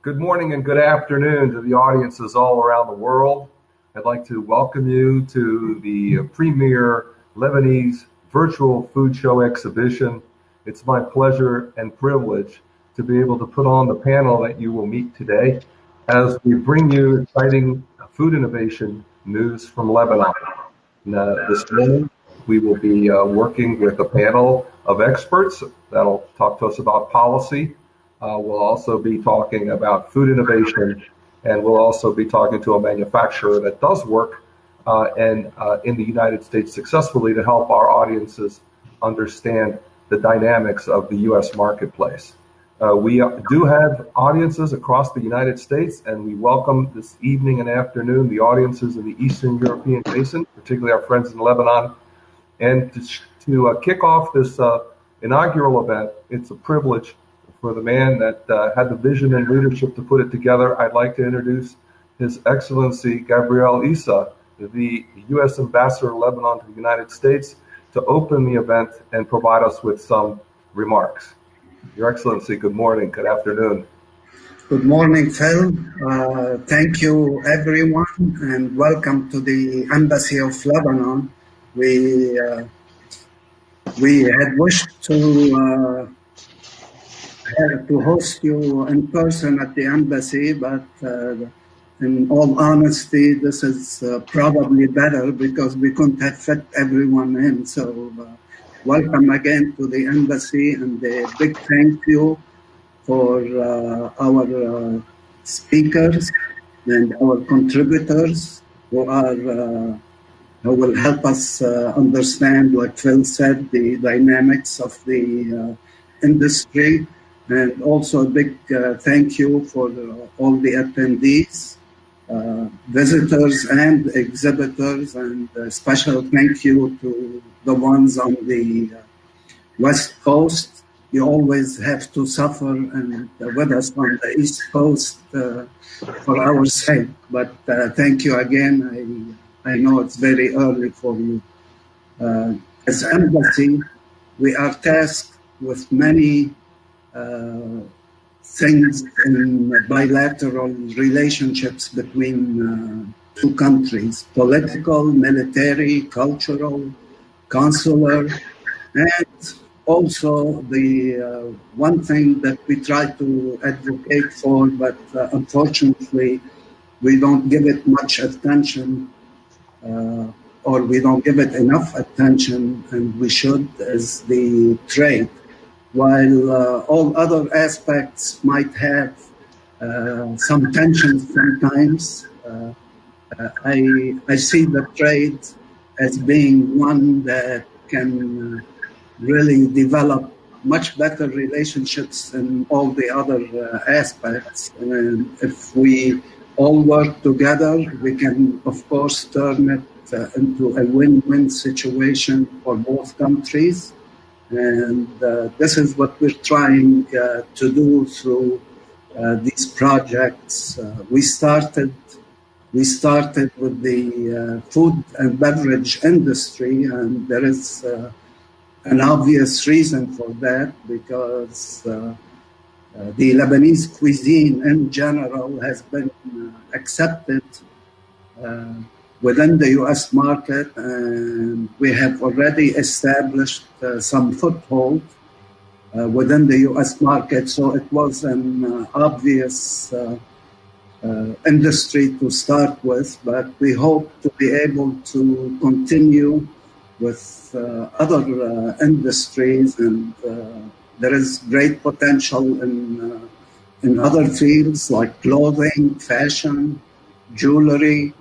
Good morning and good afternoon to the audiences all around the world. I'd like to welcome you to the premier Lebanese virtual food show exhibition. It's my pleasure and privilege to be able to put on the panel that you will meet today as we bring you exciting food innovation news from Lebanon. This morning, we will be working with a panel of experts that'll talk to us about policy. We'll also be talking about food innovation, and we'll also be talking to a manufacturer that does work in the United States successfully to help our audiences understand the dynamics of the U.S. marketplace. We do have audiences across the United States, and we welcome this evening and afternoon the audiences in the Eastern European basin, particularly our friends in Lebanon. And to kick off this inaugural event, it's a privilege for the man that had the vision and leadership to put it together. I'd like to introduce His Excellency Gabriel Issa, the U.S. Ambassador of Lebanon to the United States, to open the event and provide us with some remarks. Your Excellency, good morning, good afternoon. Good morning, Phil. Thank you, everyone, and welcome to the Embassy of Lebanon. We had wished to host you in person at the embassy, but in all honesty, this is probably better because we couldn't have fit everyone in. So welcome again to the embassy, and a big thank you for our speakers and our contributors who will help us understand, like Phil said, the dynamics of the industry. And also a big thank you for all the attendees, visitors and exhibitors, and a special thank you to the ones on the West Coast. You always have to suffer and with us on the East Coast for our sake. But thank you again. I know it's very early for you. As embassy, we are tasked with many things in bilateral relationships between two countries: political, military, cultural, consular, and also the one thing that we try to advocate for, but unfortunately we don't give it much attention, or we don't give it enough attention, and we should, is the trade. While all other aspects might have some tensions sometimes, I see the trade as being one that can really develop much better relationships in all the other aspects. And if we all work together, we can, of course, turn it into a win-win situation for both countries. And this is what we're trying to do through these projects. We started with the food and beverage industry, and there is an obvious reason for that, because the Lebanese cuisine in general has been accepted within the U.S. market, and we have already established some foothold within the U.S. market. So it was an obvious industry to start with, but we hope to be able to continue with other industries, and there is great potential in other fields like clothing, fashion, jewelry,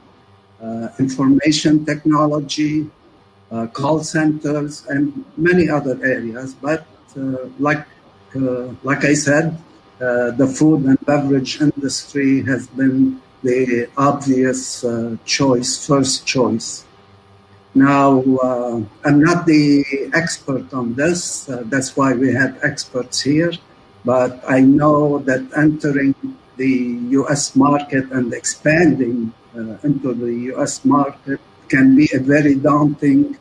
information technology, call centers, and many other areas. But like I said, the food and beverage industry has been the obvious first choice. Now, I'm not the expert on this. That's why we have experts here. But I know that entering the U.S. market and expanding into the U.S. market can be a very daunting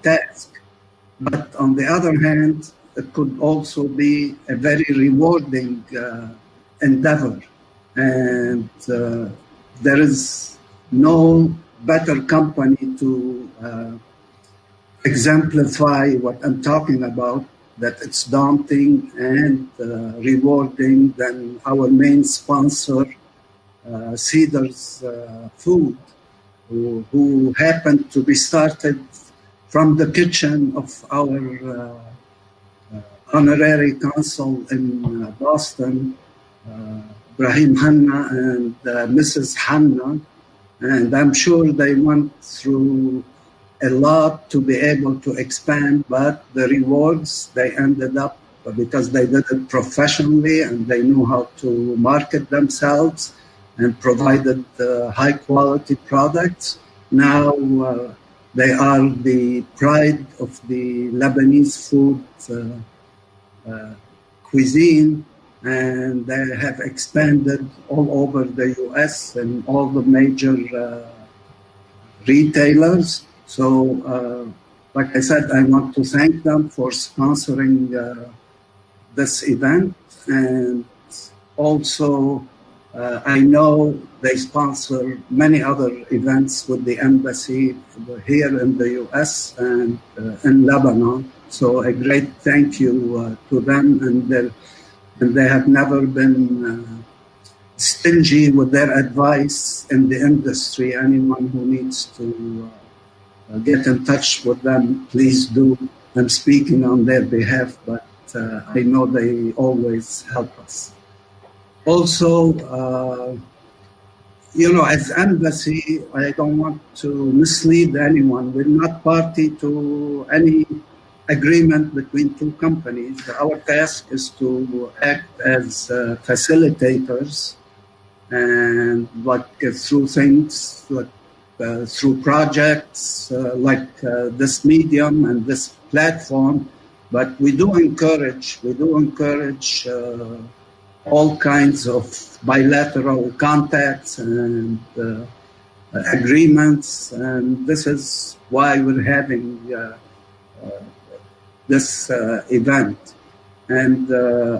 task. But on the other hand, it could also be a very rewarding endeavor. And there is no better company to exemplify what I'm talking about, that it's daunting and rewarding than our main sponsor, Cedar's Food, who happened to be started from the kitchen of our honorary consul in Boston, Brahim Hanna and Mrs. Hanna. And I'm sure they went through a lot to be able to expand, but the rewards, they ended up, because they did it professionally and they knew how to market themselves and provided high quality products. Now they are the pride of the Lebanese food cuisine, and they have expanded all over the US and all the major retailers. So, like I said, I want to thank them for sponsoring this event. And also, I know they sponsor many other events with the embassy here in the US and in Lebanon. So a great thank you to them, and they have never been stingy with their advice in the industry. Anyone who needs to get in touch with them, please do. I'm speaking on their behalf, but I know they always help us. Also, as embassy, I don't want to mislead anyone. We're not party to any agreement between two companies. Our task is to act as facilitators and through things like through projects like this medium and this platform. But we do encourage all kinds of bilateral contacts and agreements, and this is why we're having this event. And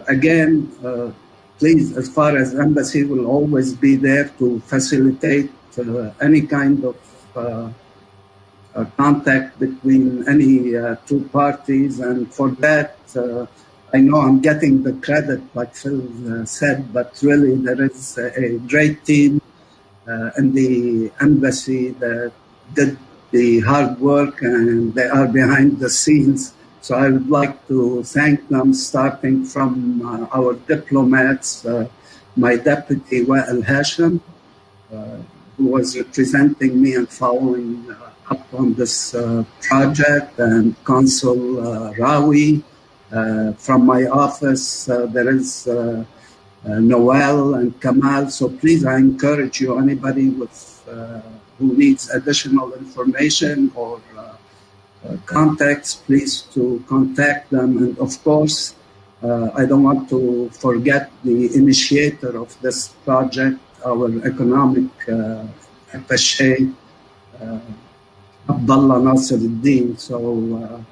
again, please, as far as embassy, will always be there to facilitate any kind of contact between any two parties. And for that, I know I'm getting the credit, like Phil said, but really there is a great team in the embassy that did the hard work, and they are behind the scenes. So I would like to thank them, starting from our diplomats, my deputy, Wa'el Hashim, who was representing me and following up on this project, and Consul Rawi. From my office, there is Noel and Kamal. So please, I encourage you, anybody with who needs additional information or contacts, please to contact them. And of course, I don't want to forget the initiator of this project, our economic attaché, Abdullah Nasir-Eddin. So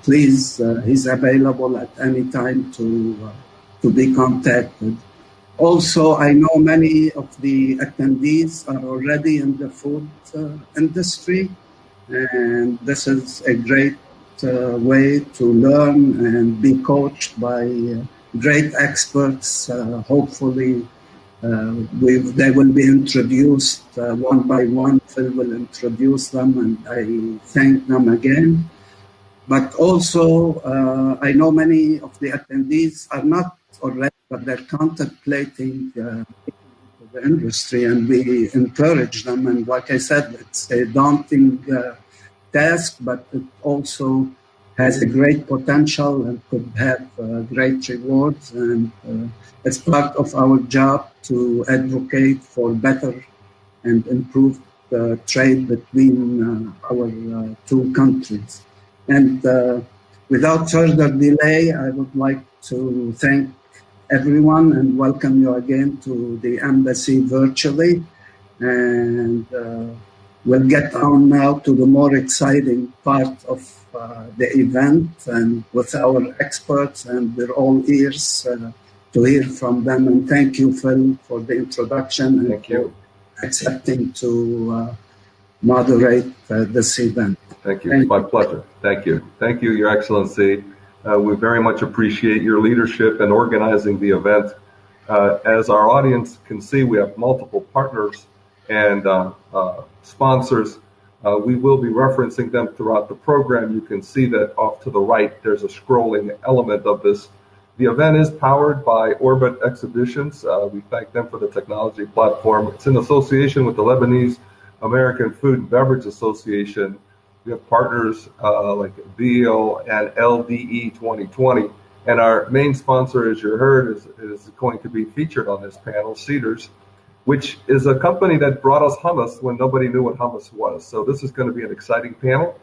please, he's available at any time to be contacted. Also, I know many of the attendees are already in the food industry, and this is a great way to learn and be coached by great experts. Hopefully, they will be introduced one by one. Phil will introduce them, and I thank them again. But also, I know many of the attendees are not already, but they're contemplating the industry, and we encourage them. And like I said, it's a daunting task, but it also has a great potential and could have great rewards. And it's part of our job to advocate for better and improved trade between our two countries. And without further delay, I would like to thank everyone and welcome you again to the embassy virtually. And we'll get on now to the more exciting part of the event, and with our experts, and we're all ears to hear from them. And thank you, Phil, for the introduction and Thank you. for accepting to moderate this event. Thank you. It's my pleasure. Thank you. Thank you, Your Excellency. We very much appreciate your leadership in organizing the event. As our audience can see, we have multiple partners and sponsors. We will be referencing them throughout the program. You can see that off to the right, there's a scrolling element of this. The event is powered by Orbit Exhibitions. We thank them for the technology platform. It's in association with the Lebanese American Food and Beverage Association. We have partners like BEO and LDE 2020. And our main sponsor, as you heard, is going to be featured on this panel, Cedars, which is a company that brought us hummus when nobody knew what hummus was. So this is going to be an exciting panel.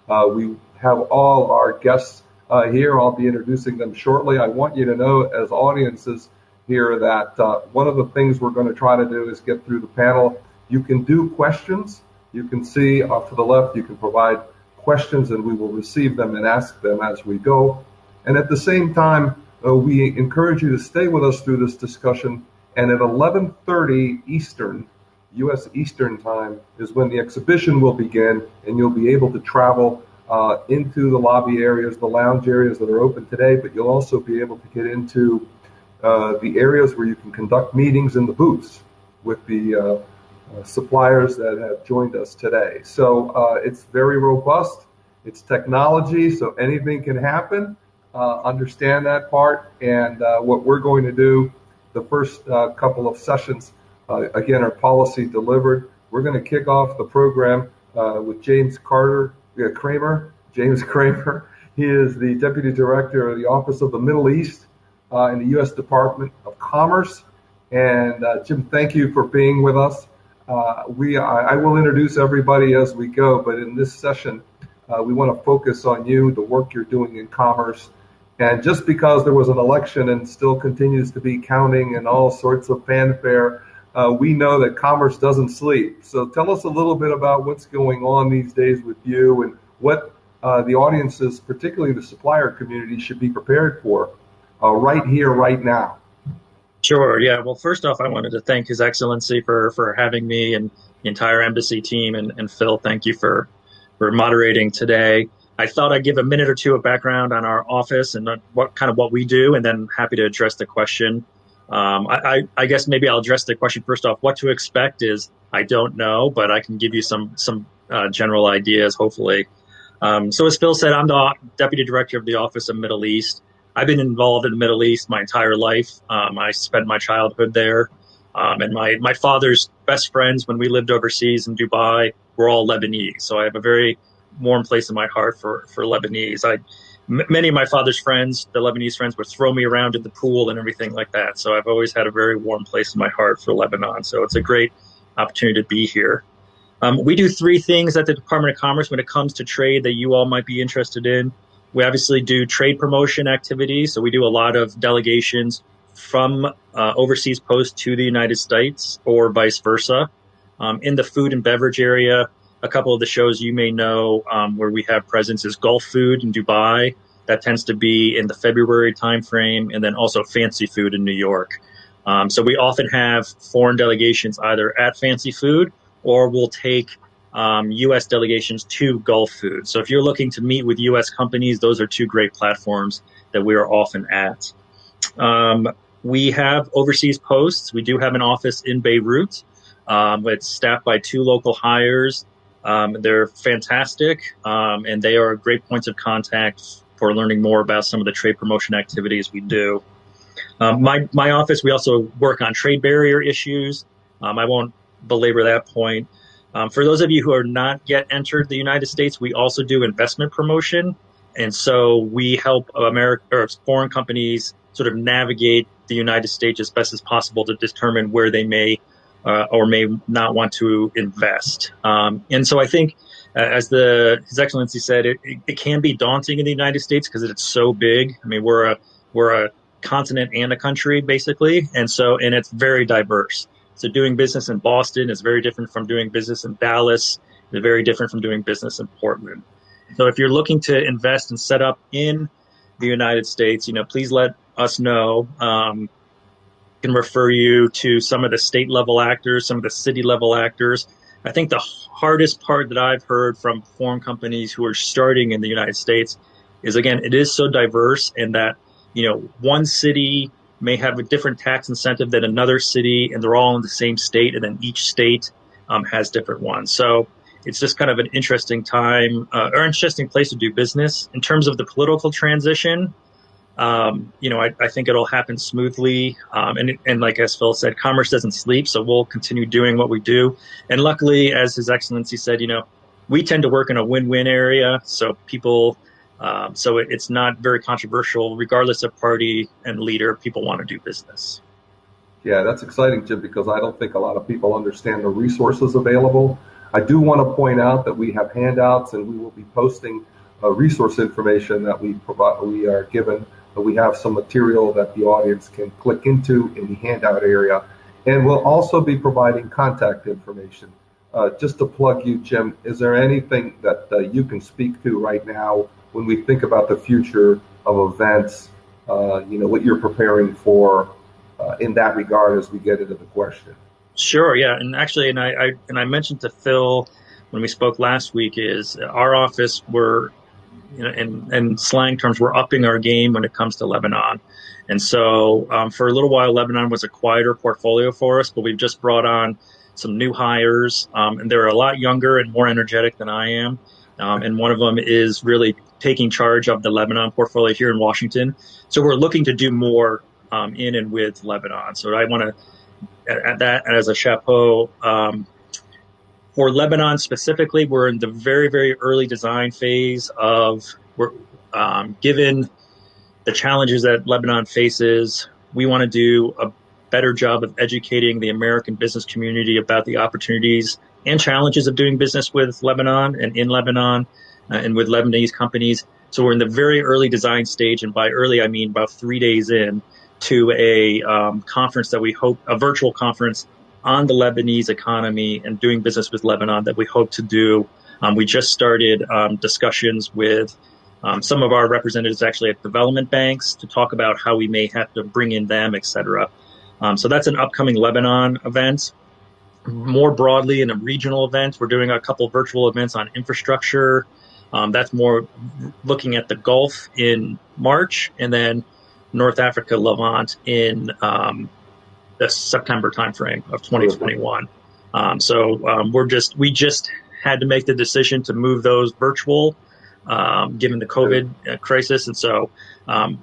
We have all our guests here. I'll be introducing them shortly. I want you to know, as audiences here, that one of the things we're going to try to do is get through the panel. You can do questions. You can see off to the left, you can provide questions, and we will receive them and ask them as we go. And at the same time, we encourage you to stay with us through this discussion. And at 11:30 Eastern, U.S. Eastern time, is when the exhibition will begin, and you'll be able to travel into the lobby areas, the lounge areas that are open today, but you'll also be able to get into the areas where you can conduct meetings in the booths with the suppliers that have joined us today. So it's very robust. It's technology, so anything can happen. Understand that part. And what we're going to do, the first couple of sessions, again, are policy delivered. We're going to kick off the program with James Kramer. James Kramer. He is the Deputy Director of the Office of the Middle East in the U.S. Department of Commerce. And Jim, thank you for being with us. I will introduce everybody as we go, but in this session, we want to focus on you, the work you're doing in commerce. And just because there was an election and still continues to be counting and all sorts of fanfare, we know that commerce doesn't sleep. So tell us a little bit about what's going on these days with you and what the audiences, particularly the supplier community, should be prepared for right here, right now. Sure. Yeah. Well, first off, I wanted to thank His Excellency for having me and the entire embassy team. And Phil, thank you for moderating today. I thought I'd give a minute or two of background on our office and what we do, and then happy to address the question. I guess maybe I'll address the question first off. What to expect is I don't know, but I can give you some general ideas, hopefully. So as Phil said, I'm the Deputy Director of the Office of Middle East. I've been involved in the Middle East my entire life. I spent my childhood there. And my father's best friends when we lived overseas in Dubai were all Lebanese. So I have a very warm place in my heart for Lebanese. Many of my father's friends, the Lebanese friends, would throw me around in the pool and everything like that. So I've always had a very warm place in my heart for Lebanon. So it's a great opportunity to be here. We do three things at the Department of Commerce when it comes to trade that you all might be interested in. We obviously do trade promotion activities. So we do a lot of delegations from overseas posts to the United States or vice versa. In the food and beverage area, a couple of the shows you may know where we have presence is Gulf Food in Dubai. That tends to be in the February timeframe, and then also Fancy Food in New York. So we often have foreign delegations either at Fancy Food, or we'll take U.S. delegations to Gulf Food. So if you're looking to meet with U.S. companies, those are two great platforms that we are often at. We have overseas posts. We do have an office in Beirut. It's staffed by two local hires. They're fantastic, and they are great points of contact for learning more about some of the trade promotion activities we do. My office, we also work on trade barrier issues. I won't belabor that point. For those of you who are not yet entered the United States, we also do investment promotion. And so we help foreign companies sort of navigate the United States as best as possible to determine where they may or may not want to invest. And so I think, as His Excellency said, it can be daunting in the United States because it's so big. I mean, we're a continent and a country, basically. And it's very diverse. So doing business in Boston is very different from doing business in Dallas. It's very different from doing business in Portland. So if you're looking to invest and set up in the United States, please let us know. can refer you to some of the state level actors, some of the city level actors. I think the hardest part that I've heard from foreign companies who are starting in the United States is, again, it is so diverse, and that, one city may have a different tax incentive than another city, and they're all in the same state, and then each state has different ones. So it's just kind of an interesting time, or interesting place to do business. In terms of the political transition, I think it'll happen smoothly. And like as Phil said, commerce doesn't sleep, so we'll continue doing what we do. And luckily, as His Excellency said, we tend to work in a win-win area, so it's not very controversial, regardless of party and leader. People want to do business. Yeah, that's exciting, Jim, because I don't think a lot of people understand the resources available. I do want to point out that we have handouts, and we will be posting resource information that we are given. We have some material that the audience can click into in the handout area, and we'll also be providing contact information. Just to plug you, Jim, is there anything that you can speak to right now when we think about the future of events, what you're preparing for in that regard as we get into the question? Sure, yeah, and actually, I mentioned to Phil when we spoke last week, is our office, in slang terms, we're upping our game when it comes to Lebanon. And so for a little while, Lebanon was a quieter portfolio for us, but we've just brought on some new hires, and they're a lot younger and more energetic than I am. And one of them is really taking charge of the Lebanon portfolio here in Washington. So we're looking to do more in and with Lebanon. So I want to add that as a chapeau. For Lebanon specifically, we're in the very, very early design phase given the challenges that Lebanon faces, we want to do a better job of educating the American business community about the opportunities and challenges of doing business with Lebanon and in Lebanon and with Lebanese companies. So we're in the very early design stage, and by early, I mean about 3 days in to a conference that we hope, a virtual conference on the Lebanese economy and doing business with Lebanon that we hope to do. We just started discussions with some of our representatives actually at development banks to talk about how we may have to bring in them, et cetera. So that's an upcoming Lebanon event. More broadly, in a regional event, we're doing a couple virtual events on infrastructure. That's more looking at the Gulf in March, and then North Africa, Levant in the September timeframe of 2021. We just had to make the decision to move those virtual, given the COVID crisis, and so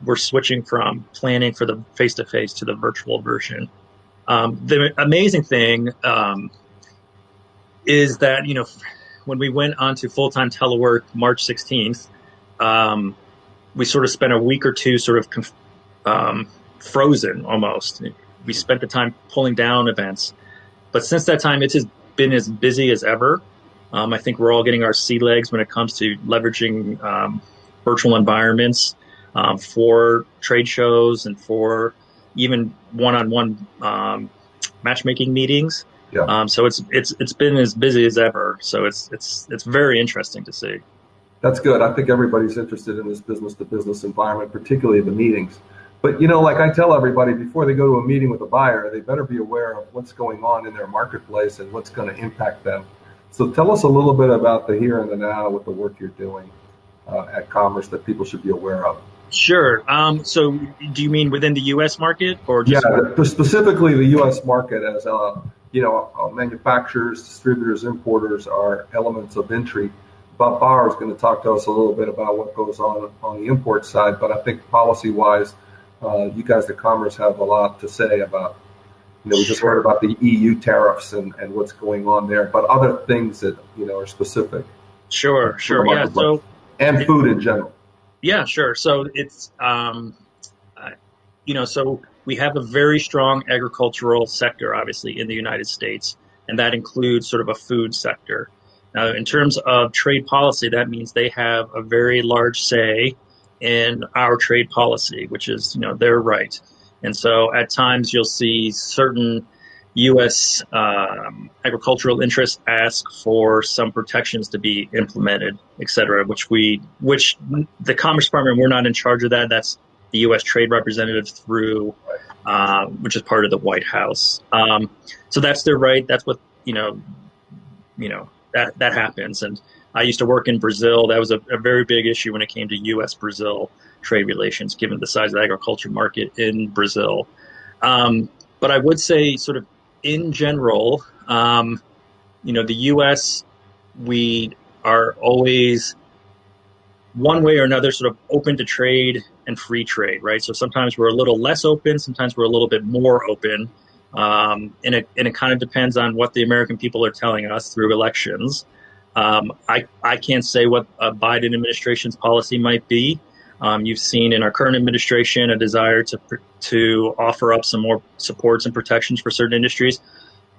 we're switching from planning for the face-to-face to the virtual version. The amazing thing is that when we went on to full-time telework March 16th, we sort of spent a week or two sort of frozen almost. We spent the time pulling down events, but since that time, it has been as busy as ever. I think we're all getting our sea legs when it comes to leveraging virtual environments for trade shows and for even one-on-one matchmaking meetings. Yeah. So it's been as busy as ever. So it's very interesting to see. That's good. I think everybody's interested in this business-to-business environment, particularly the meetings. But, like I tell everybody, before they go to a meeting with a buyer, they better be aware of what's going on in their marketplace and what's going to impact them. So tell us a little bit about the here and the now with the work you're doing at Commerce that people should be aware of. Sure. So do you mean within the U.S. market or just? Yeah, specifically the U.S. market, as manufacturers, distributors, importers are elements of entry. Bob Bauer is going to talk to us a little bit about what goes on the import side, but I think policy-wise, you guys at Commerce have a lot to say about, we just heard about the EU tariffs and what's going on there, but other things that, are specific. Sure. Yeah. So, and food in general. Yeah, sure. So it's, so we have a very strong agricultural sector, obviously, in the United States, and that includes sort of a food sector. Now, in terms of trade policy, that means they have a very large say in our trade policy, which is, their right. And so at times you'll see certain U.S. Agricultural interests ask for some protections to be implemented, et cetera, which the Commerce Department, we're not in charge of that. That's the U.S. Trade Representative through which is part of the White House. So that's their right. That's what, that happens. And I used to work in Brazil. That was a very big issue when it came to U.S.-Brazil trade relations, given the size of the agriculture market in Brazil. But I would say sort of in general, the U.S., we are always one way or another sort of open to trade and free trade, right? So sometimes we're a little less open, sometimes we're a little bit more open. And it kind of depends on what the American people are telling us through elections. I can't say what a Biden administration's policy might be. You've seen in our current administration a desire to offer up some more supports and protections for certain industries,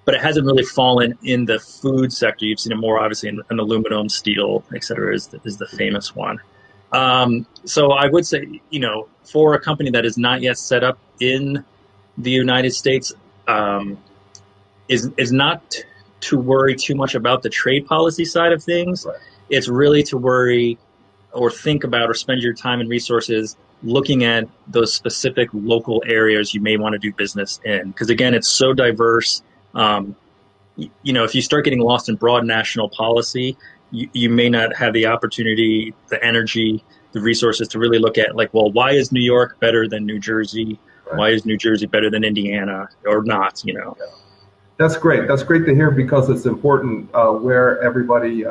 but it hasn't really fallen in the food sector. You've seen it more obviously in aluminum, steel, et cetera, is the famous one. So I would say, for a company that is not yet set up in the United States, is not to worry too much about the trade policy side of things. Right. It's really to worry or think about or spend your time and resources looking at those specific local areas you may want to do business in. Because again, it's so diverse. If you start getting lost in broad national policy, you may not have the opportunity, the energy, the resources to really look at why is New York better than New Jersey? Right. Why is New Jersey better than Indiana or not? Yeah. That's great. That's great to hear because it's important where everybody,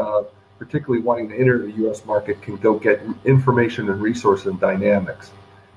particularly wanting to enter the U.S. market, can go get information and resource and dynamics.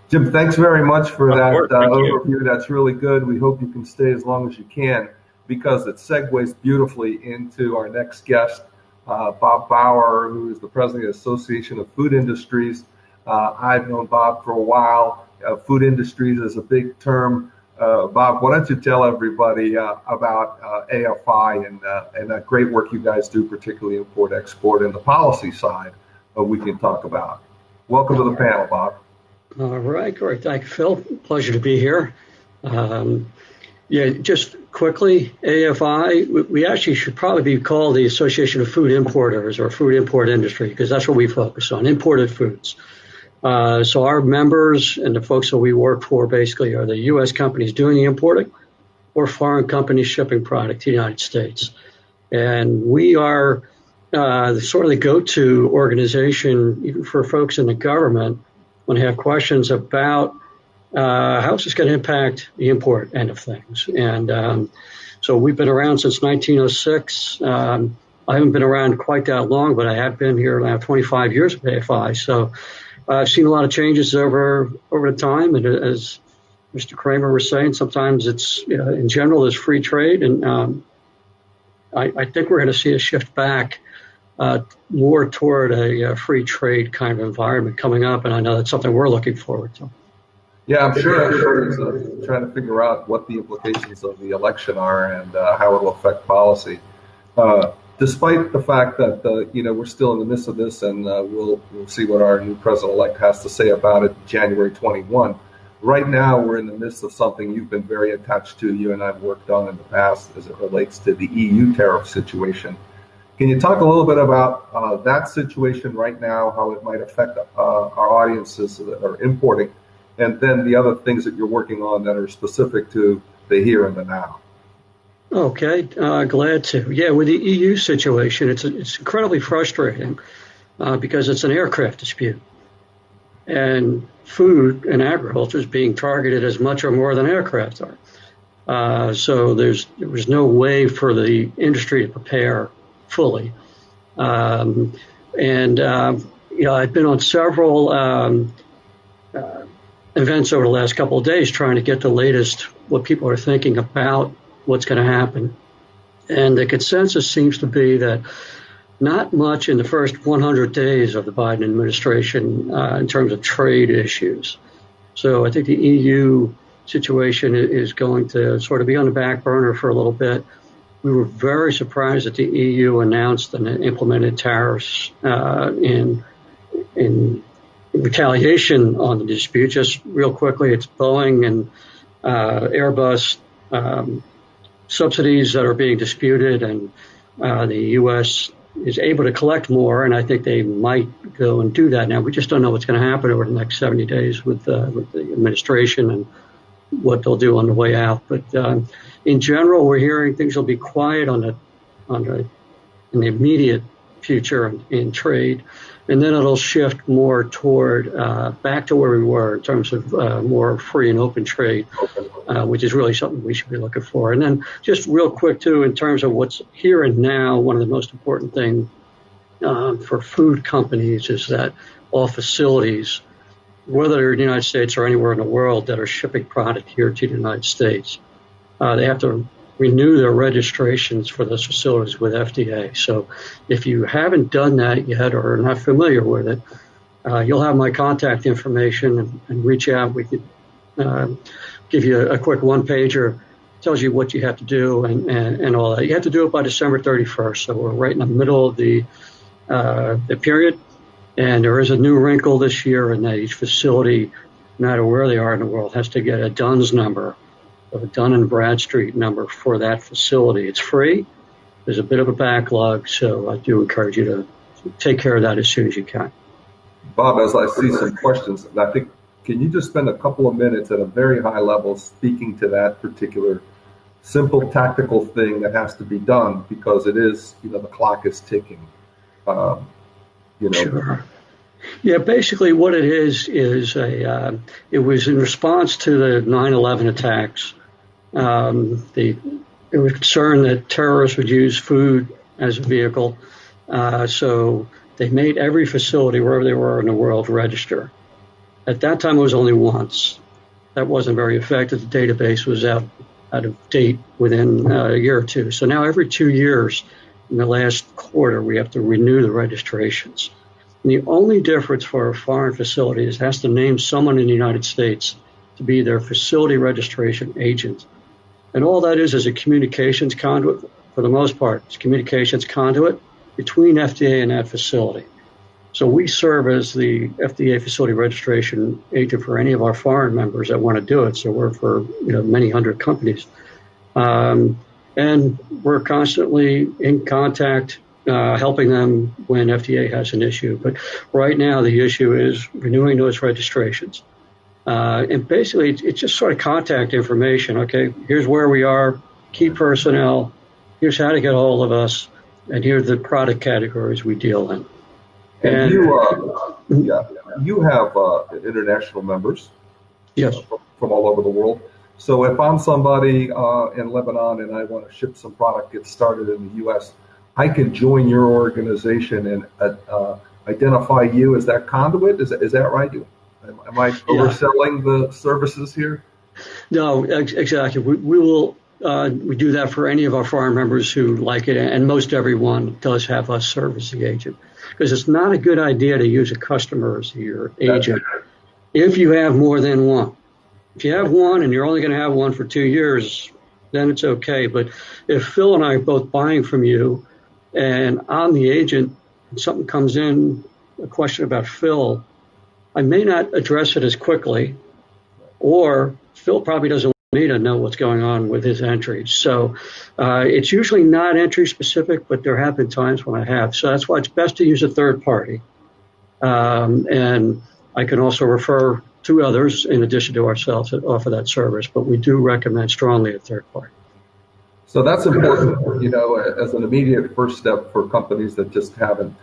Jim, thanks very much for that overview. That's really good. We hope you can stay as long as you can because it segues beautifully into our next guest, Bob Bauer, who is the president of the Association of Food Industries. I've known Bob for a while. Food industries is a big term. Bob, why don't you tell everybody about AFI and that great work you guys do, particularly import-export and the policy side we can talk about. Welcome to the panel, Bob. All right, great. Thank you, Phil. Pleasure to be here. Just quickly, AFI, we actually should probably be called the Association of Food Importers or Food Import Industry because that's what we focus on, imported foods. So our members and the folks that we work for basically are the U.S. companies doing the importing or foreign companies shipping product to the United States. And we are sort of the go-to organization even for folks in the government when they have questions about how is this going to impact the import end of things. And so we've been around since 1906. I haven't been around quite that long, but I have been here now 25 years with AFI. So I've seen a lot of changes over the time, and as Mr. Kramer was saying, sometimes it's in general there's free trade, and I think we're going to see a shift back more toward a free trade kind of environment coming up, and I know that's something we're looking forward to. Yeah, I'm sure it's trying to figure out what the implications of the election are and how it will affect policy. Despite the fact that we're still in the midst of this, and we'll see what our new president-elect has to say about it January 21. Right now, we're in the midst of something you've been very attached to, you and I've worked on in the past as it relates to the EU tariff situation. Can you talk a little bit about that situation right now, how it might affect our audiences that are importing, and then the other things that you're working on that are specific to the here and the now? Okay, glad to. Yeah, with the EU situation, it's incredibly frustrating because it's an aircraft dispute. And food and agriculture is being targeted as much or more than aircraft are. So there was no way for the industry to prepare fully. I've been on several events over the last couple of days trying to get the latest, what people are thinking about what's going to happen. And the consensus seems to be that not much in the first 100 days of the Biden administration in terms of trade issues. So I think the EU situation is going to sort of be on the back burner for a little bit. We were very surprised that the EU announced and implemented tariffs in retaliation on the dispute. Just real quickly, it's Boeing and Airbus subsidies that are being disputed, and the U.S. is able to collect more, and I think they might go and do that now. We just don't know what's going to happen over the next 70 days with the administration and what they'll do on the way out. But in general, we're hearing things will be quiet in the immediate future in trade, and then it'll shift more toward back to where we were in terms of more free and open trade, which is really something we should be looking for. And then just real quick too, in terms of what's here and now, one of the most important things for food companies is that all facilities, whether they're in the United States or anywhere in the world that are shipping product here to the United States, they have to renew their registrations for those facilities with FDA. So if you haven't done that yet or are not familiar with it, you'll have my contact information and reach out. We could give you a quick one-pager, tells you what you have to do and all that. You have to do it by December 31st. So we're right in the middle of the period. And there is a new wrinkle this year in that each facility, no matter where they are in the world, has to get a DUNS number, a Dun and Bradstreet number for that facility. It's free. There's a bit of a backlog, so I do encourage you to take care of that as soon as you can. Bob, as I see some questions, I think, can you just spend a couple of minutes at a very high level speaking to that particular simple tactical thing that has to be done because it is, the clock is ticking. Sure. Yeah, basically what it is it was in response to the 9/11 attacks. They were concerned that terrorists would use food as a vehicle. So they made every facility, wherever they were in the world, register. At that time, it was only once. That wasn't very effective. The database was out of date within a year or two. So now every 2 years, in the last quarter, we have to renew the registrations. And the only difference for a foreign facility is it has to name someone in the United States to be their facility registration agent. And all that is a communications conduit, for the most part. It's communications conduit between FDA and that facility. So we serve as the FDA facility registration agent for any of our foreign members that want to do it. So we're for many hundred companies. And we're constantly in contact, helping them when FDA has an issue. But right now, the issue is renewing those registrations. And basically, it's just sort of contact information. Okay, here's where we are, key personnel, here's how to get a hold of us, and here are the product categories we deal in. And you have international members, yes, from all over the world. So if I'm somebody in Lebanon and I want to ship some product, get started in the U.S., I can join your organization and identify you as that conduit. Is that right? Am I overselling the services here? No, exactly. We do that for any of our foreign members who like it, and most everyone does have us serve as the agent, because it's not a good idea to use a customer as your agent if you have more than one. If you have one and you're only going to have one for 2 years, then it's okay. But if Phil and I are both buying from you and I'm the agent and something comes in, a question about Phil, I may not address it as quickly, or Phil probably doesn't want me to know what's going on with his entries. So it's usually not entry specific, but there have been times when I have. So that's why it's best to use a third party. And I can also refer to others in addition to ourselves that offer that service, but we do recommend strongly a third party. So that's important, as an immediate first step for companies that just haven't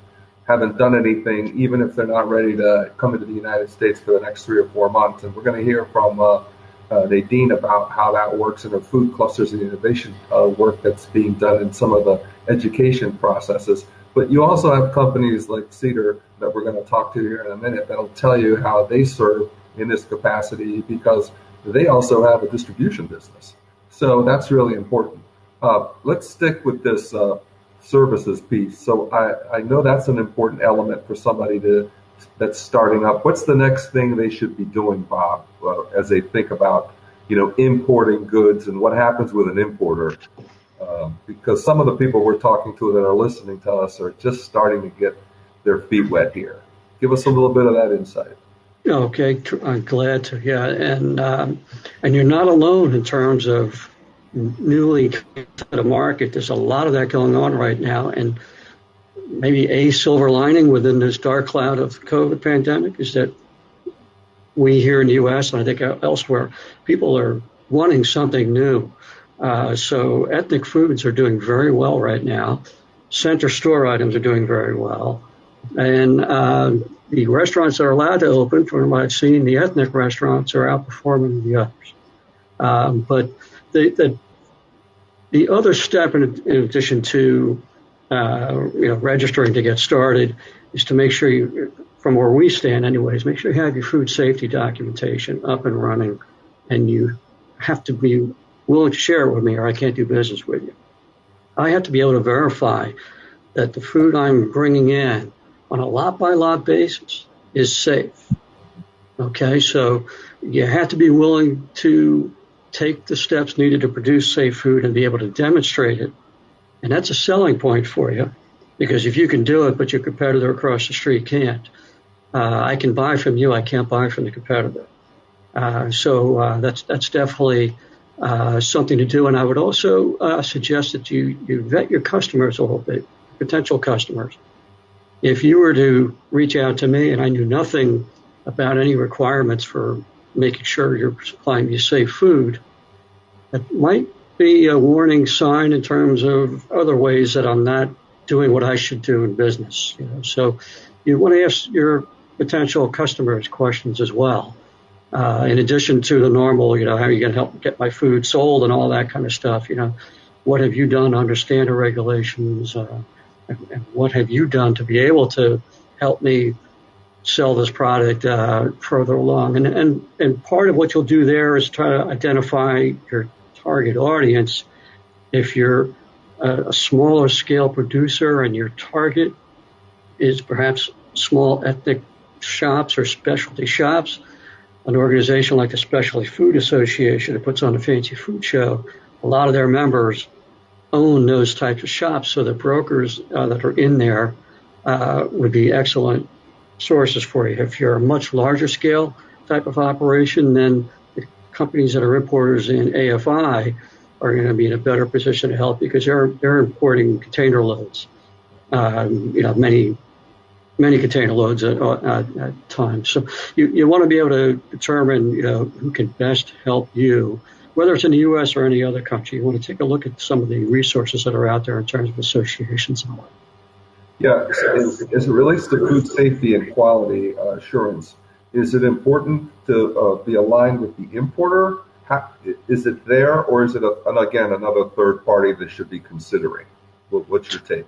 done anything, even if they're not ready to come into the United States for the next 3 or 4 months. And we're going to hear from Nadine about how that works in the food clusters and innovation work that's being done in some of the education processes. But you also have companies like Cedar that we're going to talk to here in a minute that'll tell you how they serve in this capacity, because they also have a distribution business. So that's really important. Let's stick with this services piece. So I know that's an important element for somebody that's starting up. What's the next thing they should be doing, Bob, as they think about, importing goods and what happens with an importer? Because some of the people we're talking to that are listening to us are just starting to get their feet wet here. Give us a little bit of that insight. Okay, I'm glad to. Yeah, and you're not alone in terms of newly to the market. There's a lot of that going on right now, and maybe a silver lining within this dark cloud of the COVID pandemic is that we here in the U.S. and I think elsewhere, people are wanting something new. So ethnic foods are doing very well right now. Center store items are doing very well. And the restaurants that are allowed to open, from what I've seen, the ethnic restaurants are outperforming the others. But the other step, in addition to registering to get started, is to make sure you, from where we stand anyways, make sure you have your food safety documentation up and running, and you have to be willing to share it with me or I can't do business with you. I have to be able to verify that the food I'm bringing in on a lot-by-lot basis is safe. Okay, so you have to be willing to take the steps needed to produce safe food and be able to demonstrate it. And that's a selling point for you, because if you can do it, but your competitor across the street can't, I can buy from you, I can't buy from the competitor. So that's definitely something to do. And I would also suggest that you vet your customers a little bit, potential customers. If you were to reach out to me and I knew nothing about any requirements for making sure you're supplying me safe food, that might be a warning sign in terms of other ways that I'm not doing what I should do in business. So you want to ask your potential customers questions as well. In addition to the normal, how are you going to help get my food sold and all that kind of stuff? What have you done to understand the regulations? And what have you done to be able to help me sell this product further along? And part of what you'll do there is try to identify your target audience. If you're a smaller scale producer and your target is perhaps small ethnic shops or specialty shops, an organization like the Specialty Food Association that puts on a fancy food show, a lot of their members own those types of shops, so the brokers that are in there would be excellent sources for you. If you're a much larger scale type of operation, then the companies that are importers in AFI are going to be in a better position to help, because they're importing container loads, many container loads at times. So you want to be able to determine who can best help you, whether it's in the U.S. or any other country. You want to take a look at some of the resources that are out there in terms of associations and all. Yeah, as it relates to food safety and quality assurance, is it important to be aligned with the importer? Is it there, or is it, again, another third party that should be considering? What's your take?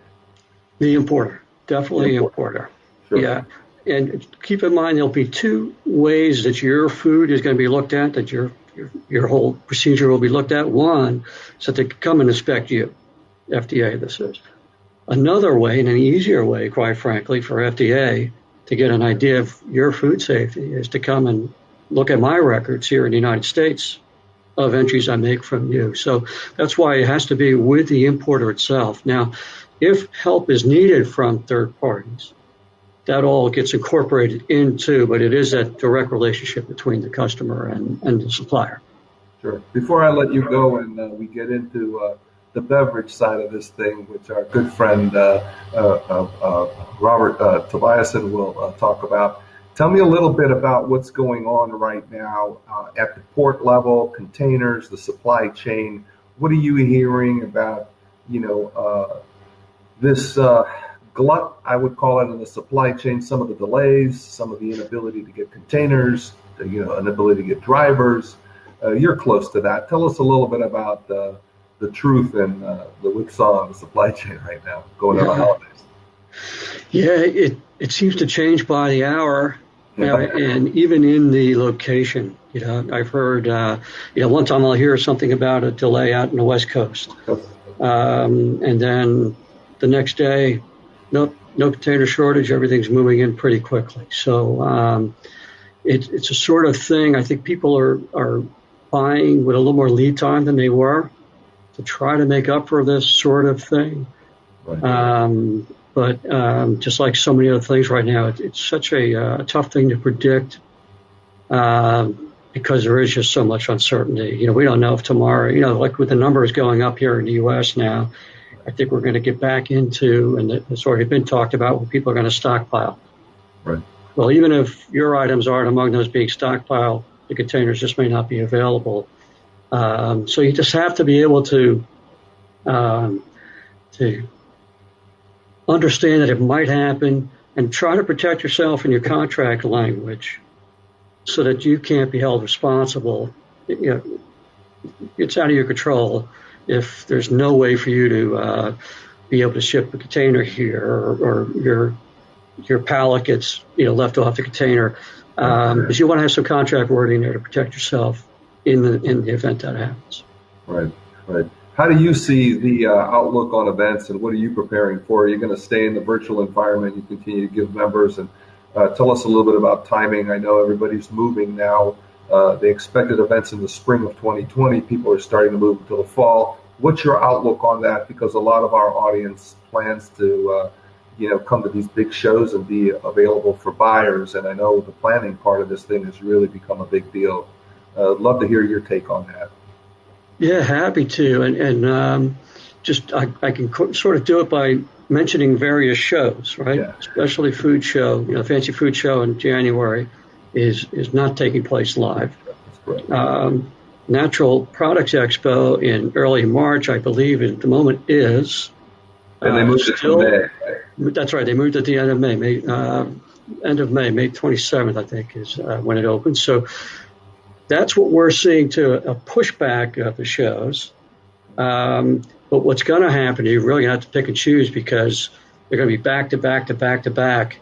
The importer, definitely the importer. Sure. Yeah, and keep in mind there'll be two ways that your food is going to be looked at, that your whole procedure will be looked at. One, so they can come and inspect you, FDA this is. Another way, and an easier way, quite frankly, for FDA to get an idea of your food safety is to come and look at my records here in the United States of entries I make from you. So that's why it has to be with the importer itself. Now, if help is needed from third parties, that all gets incorporated into, but it is that direct relationship between the customer and the supplier. Sure. Before I let you go and we get into the beverage side of this thing, which our good friend Robert Tobiasen will talk about, tell me a little bit about what's going on right now at the port level, containers, the supply chain. What are you hearing about, this glut, I would call it, in the supply chain, some of the delays, some of the inability to get containers, inability to get drivers. You're close to that. Tell us a little bit about the truth and the whipsaw of the supply chain right now, going on the holidays. Yeah, it seems to change by the hour, and even in the location. I've heard, one time I'll hear something about a delay out in the West Coast, and then the next day, no container shortage. Everything's moving in pretty quickly. So it's a sort of thing. I think people are buying with a little more lead time than they were to try to make up for this sort of thing. Right. But just like so many other things right now, it's such a tough thing to predict because there is just so much uncertainty. We don't know if tomorrow, like with the numbers going up here in the U.S. now, I think we're going to get back into, and it's already been talked about, where people are going to stockpile. Right. Well, even if your items aren't among those being stockpiled, the containers just may not be available. So you just have to be able to understand that it might happen and try to protect yourself in your contract language so that you can't be held responsible. It's out of your control if there's no way for you to be able to ship a container here, or your pallet gets left off the container. Because you want to have some contract wording there to protect yourself in the event that happens. Right. How do you see the outlook on events, and what are you preparing for? Are you going to stay in the virtual environment? You continue to give members, and tell us a little bit about timing. I know everybody's moving now. They expected events in the spring of 2020. People are starting to move until the fall. What's your outlook on that? Because a lot of our audience plans to come to these big shows and be available for buyers. And I know the planning part of this thing has really become a big deal. Love to hear your take on that. Yeah, happy to. And just I can sort of do it by mentioning various shows, right? Yeah. Especially food show. Fancy food show in January is not taking place live. That's great. Natural Products Expo in early March, I believe, at the moment is. And they moved it to May. That's right. They moved at the end of May. End of May 27th, I think, is when it opens. So that's what we're seeing to a pushback of the shows. But what's going to happen, you're really going to have to pick and choose because they're going to be back to back to back to back.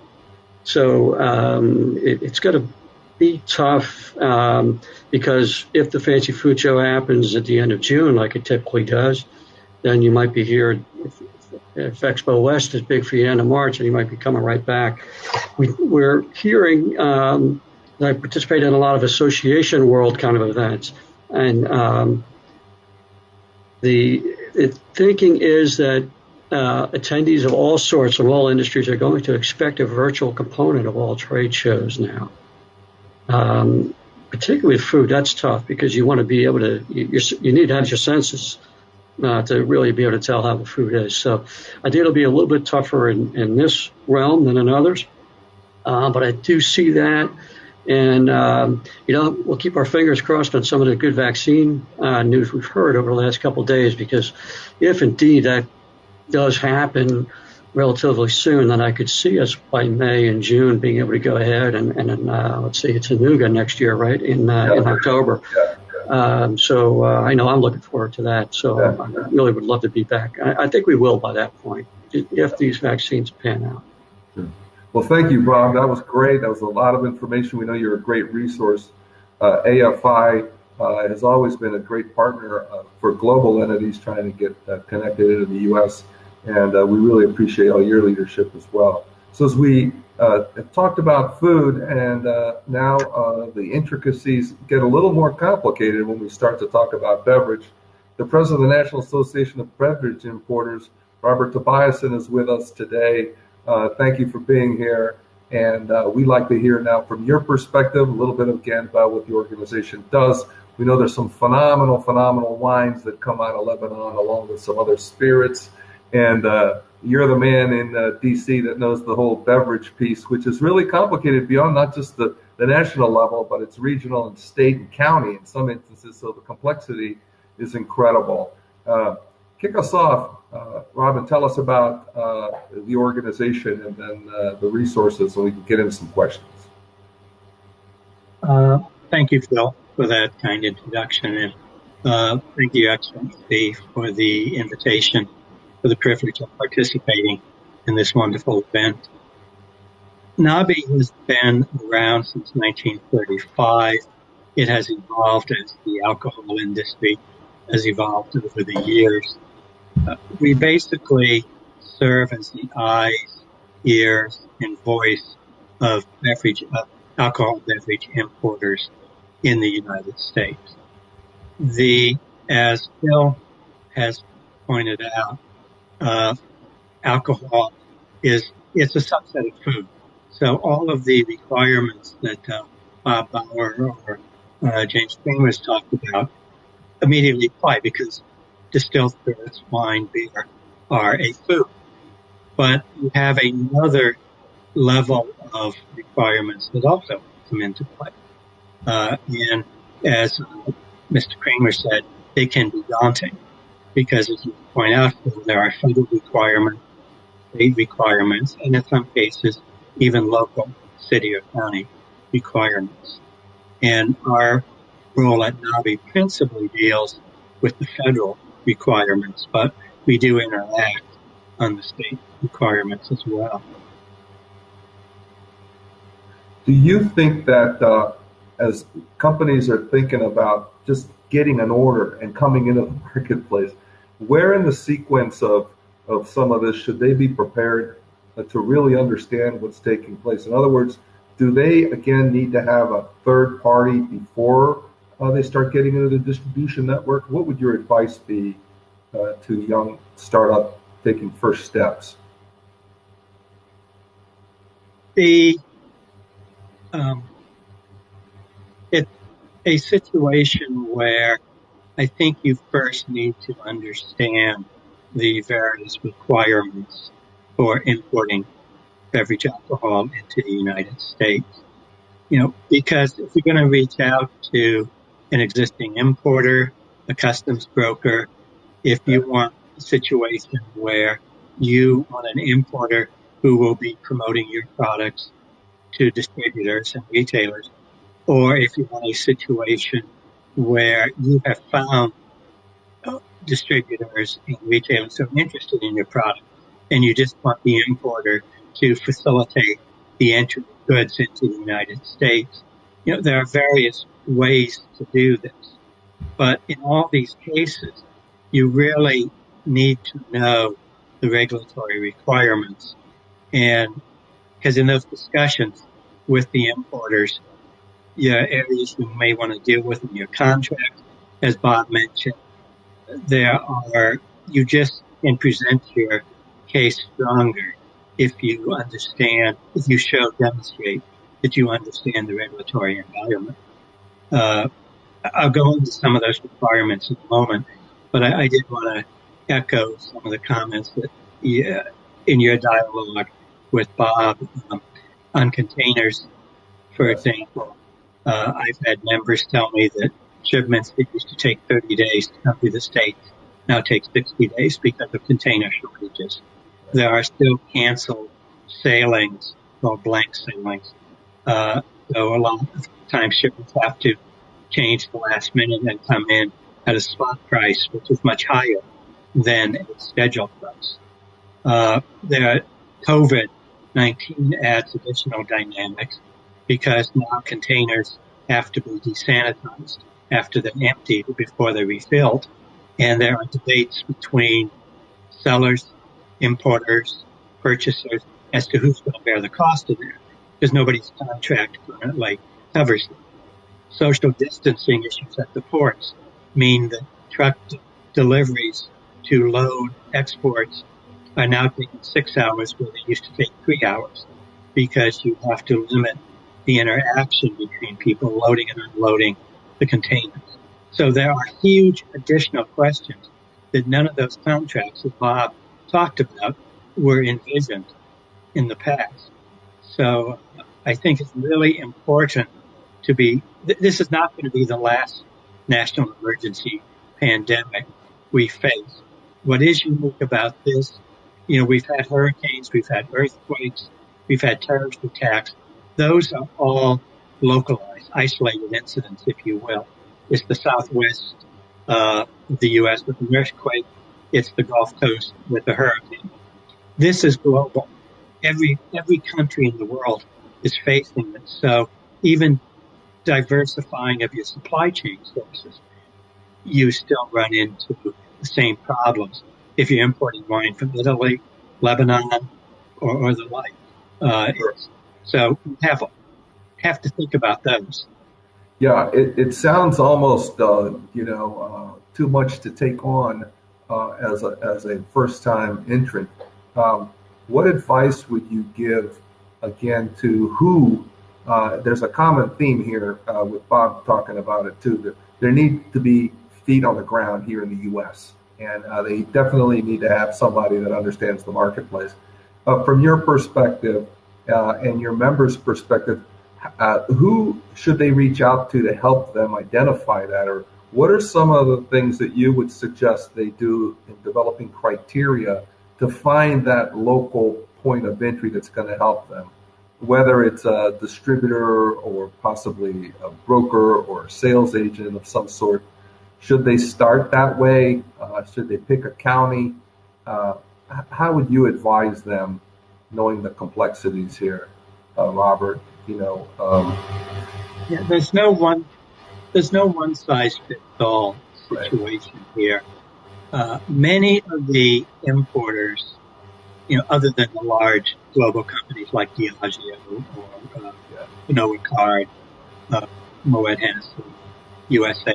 So it's going to be tough because if the Fancy Food Show happens at the end of June, like it typically does, then you might be here. If Expo West is big for you end of March, and you might be coming right back. We're hearing, I participate in a lot of association world kind of events, and the thinking is that attendees of all sorts, of all industries, are going to expect a virtual component of all trade shows now. Particularly with food, that's tough because you want to be able to, you need to have your senses to really be able to tell how the food is. So I think it'll be a little bit tougher in this realm than in others. But I do see that. And, we'll keep our fingers crossed on some of the good vaccine news we've heard over the last couple of days, because if indeed that does happen relatively soon, then I could see us by May and June being able to go ahead and let's see, it's Anuga next year, right, in October. So I know I'm looking forward to that. So I really would love to be back. I think we will by that point if these vaccines pan out. Well, thank you, Rob. That was great. That was a lot of information. We know you're a great resource. AFI has always been a great partner for global entities trying to get connected into the U.S., and we really appreciate all your leadership as well. So as we have talked about food, and now the intricacies get a little more complicated when we start to talk about beverage. The president of the National Association of Beverage Importers, Robert Tobiasen, is with us today. Thank you for being here. And we'd like to hear now from your perspective a little bit again about what the organization does. We know there's some phenomenal wines that come out of Lebanon, along with some other spirits. And you're the man in D.C. that knows the whole beverage piece, which is really complicated beyond not just the national level, but it's regional and state and county in some instances. So the complexity is incredible. Kick us off, Robin. Tell us about the organization and then the resources, so we can get into some questions. Thank you, Phil, for that kind introduction. And thank you, Excellency, for the invitation, for the privilege of participating in this wonderful event. Navi has been around since 1935. It has evolved as the alcohol industry has evolved over the years. We basically serve as the eyes, ears, and voice of alcohol beverage importers in the United States. As Phil has pointed out, alcohol it's a subset of food. So all of the requirements that Bob Bauer or James Springler's talked about immediately apply, because distilled spirits, wine, beer are a food. But we have another level of requirements that also come into play. And as Mr. Kramer said, they can be daunting because, as you point out, there are federal requirements, state requirements, and in some cases, even local city or county requirements. And our role at Navi principally deals with the federal requirements, but we do interact on the state requirements as well. Do you think that as companies are thinking about just getting an order and coming into the marketplace, where in the sequence of some of this should they be prepared to really understand what's taking place? In other words, do they, again, need to have a third party before they start getting into the distribution network? What would your advice be to young startup taking first steps? It's a situation where I think you first need to understand the various requirements for importing beverage alcohol into the United States. Because if you're going to reach out to an existing importer, a customs broker, if you want a situation where you want an importer who will be promoting your products to distributors and retailers, or if you want a situation where you have found distributors and retailers who are interested in your product, and you just want the importer to facilitate the entry of goods into the United States. There are various ways to do this. But in all these cases, you really need to know the regulatory requirements. And because in those discussions with the importers, areas you may want to deal with in your contract, as Bob mentioned, you just can present your case stronger if you demonstrate that you understand the regulatory environment. I'll go into some of those requirements in a moment, but I did want to echo some of the comments that in your dialogue with Bob on containers, for example. I've had members tell me that shipments that used to take 30 days to come to the States now take 60 days because of container shortages. There are still canceled sailings or blank sailings. So a lot of times shipments have to change the last minute and come in at a spot price, which is much higher than a scheduled price. COVID-19 adds additional dynamics because now containers have to be desanitized after they're emptied before they're refilled. And there are debates between sellers, importers, purchasers as to who's going to bear the cost of that, because nobody's contract currently covers them. Social distancing issues at the ports mean that truck deliveries to load exports are now taking 6 hours where they used to take 3 hours, because you have to limit the interaction between people loading and unloading the containers. So there are huge additional questions that none of those contracts that Bob talked about were envisioned in the past. So I think it's really important this is not going to be the last national emergency pandemic we face. What is unique about this, we've had hurricanes, we've had earthquakes, we've had terrorist attacks. Those are all localized, isolated incidents, if you will. It's the Southwest of the U.S. with an earthquake. It's the Gulf Coast with a hurricane. This is global. Every country in the world is facing it. So even diversifying of your supply chain sources, you still run into the same problems if you're importing wine from Italy, Lebanon, or the like. So you have to think about those. Yeah, it sounds almost too much to take on as a first time entrant. What advice would you give again to who? There's a common theme here with Bob talking about it too. That there need to be feet on the ground here in the U.S. and they definitely need to have somebody that understands the marketplace. From your perspective, and your members' perspective, who should they reach out to help them identify that? Or what are some of the things that you would suggest they do in developing criteria to find that local point of entry that's going to help them? Whether it's a distributor or possibly a broker or a sales agent of some sort, should they start that way? Should they pick a county? How would you advise them, knowing the complexities here, Robert? Yeah, there's no one size fits all situation right here. Many of the importers, other than the large global companies like Diageo or Pernod Ricard, Moet Hennessy, USA.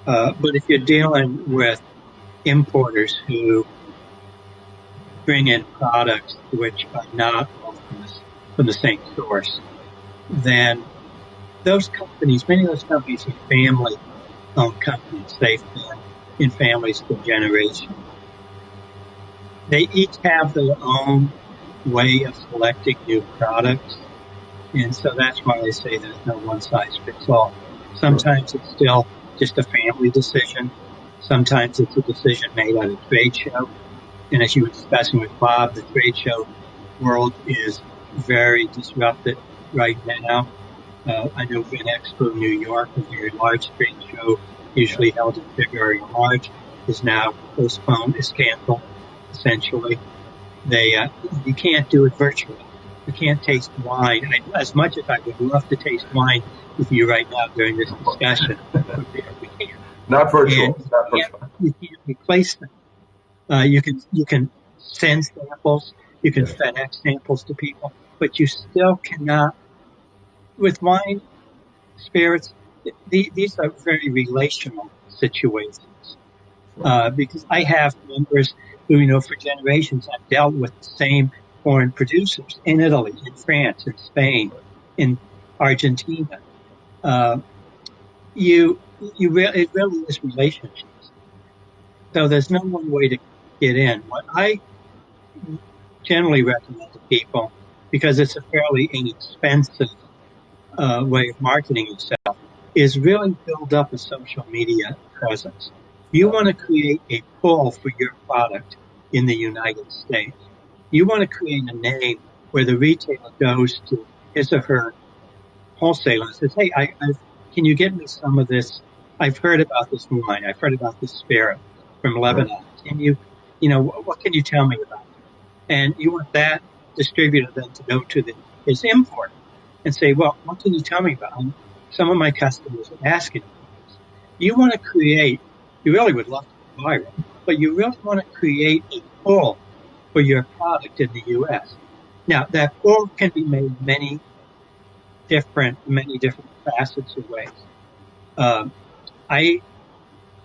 But if you're dealing with importers who bring in products which are not all from the same source, then those companies, many of those companies are family-owned companies. They've been in families for generations. They each have their own way of selecting new products, and so that's why I say there's no one size fits all. Sometimes it's still just a family decision. Sometimes it's a decision made at a trade show. And as you were discussing with Bob, the trade show world is very disrupted right now. I know VinExpo New York, a very large trade show, usually held in February or March, is now postponed, is canceled, essentially. You can't do it virtually. You can't taste wine. As much as I would love to taste wine with you right now during this discussion, we can't. Not virtual. You can't replace them. You can send samples, you can FedEx samples to people, but you still cannot. With wine, spirits, these are very relational situations. Because I have members who, for generations have dealt with the same foreign producers in Italy, in France, in Spain, in Argentina. It really is relationships. So there's no one way to get in. What I generally recommend to people, because it's a fairly inexpensive way of marketing yourself, is really build up a social media presence. You want to create a pull for your product in the United States. You want to create a name where the retailer goes to his or her wholesaler and says, hey, can you get me some of this? I've heard about this wine. I've heard about this spirit from Lebanon. Can what can you tell me about it? And you want that distributor then to go to his importer and say, well, what can you tell me about it? Some of my customers are asking me this. You want to create, you really would love to buy it, but you really want to create a pull for your product in the U.S. Now, that pull can be made many different facets or ways. I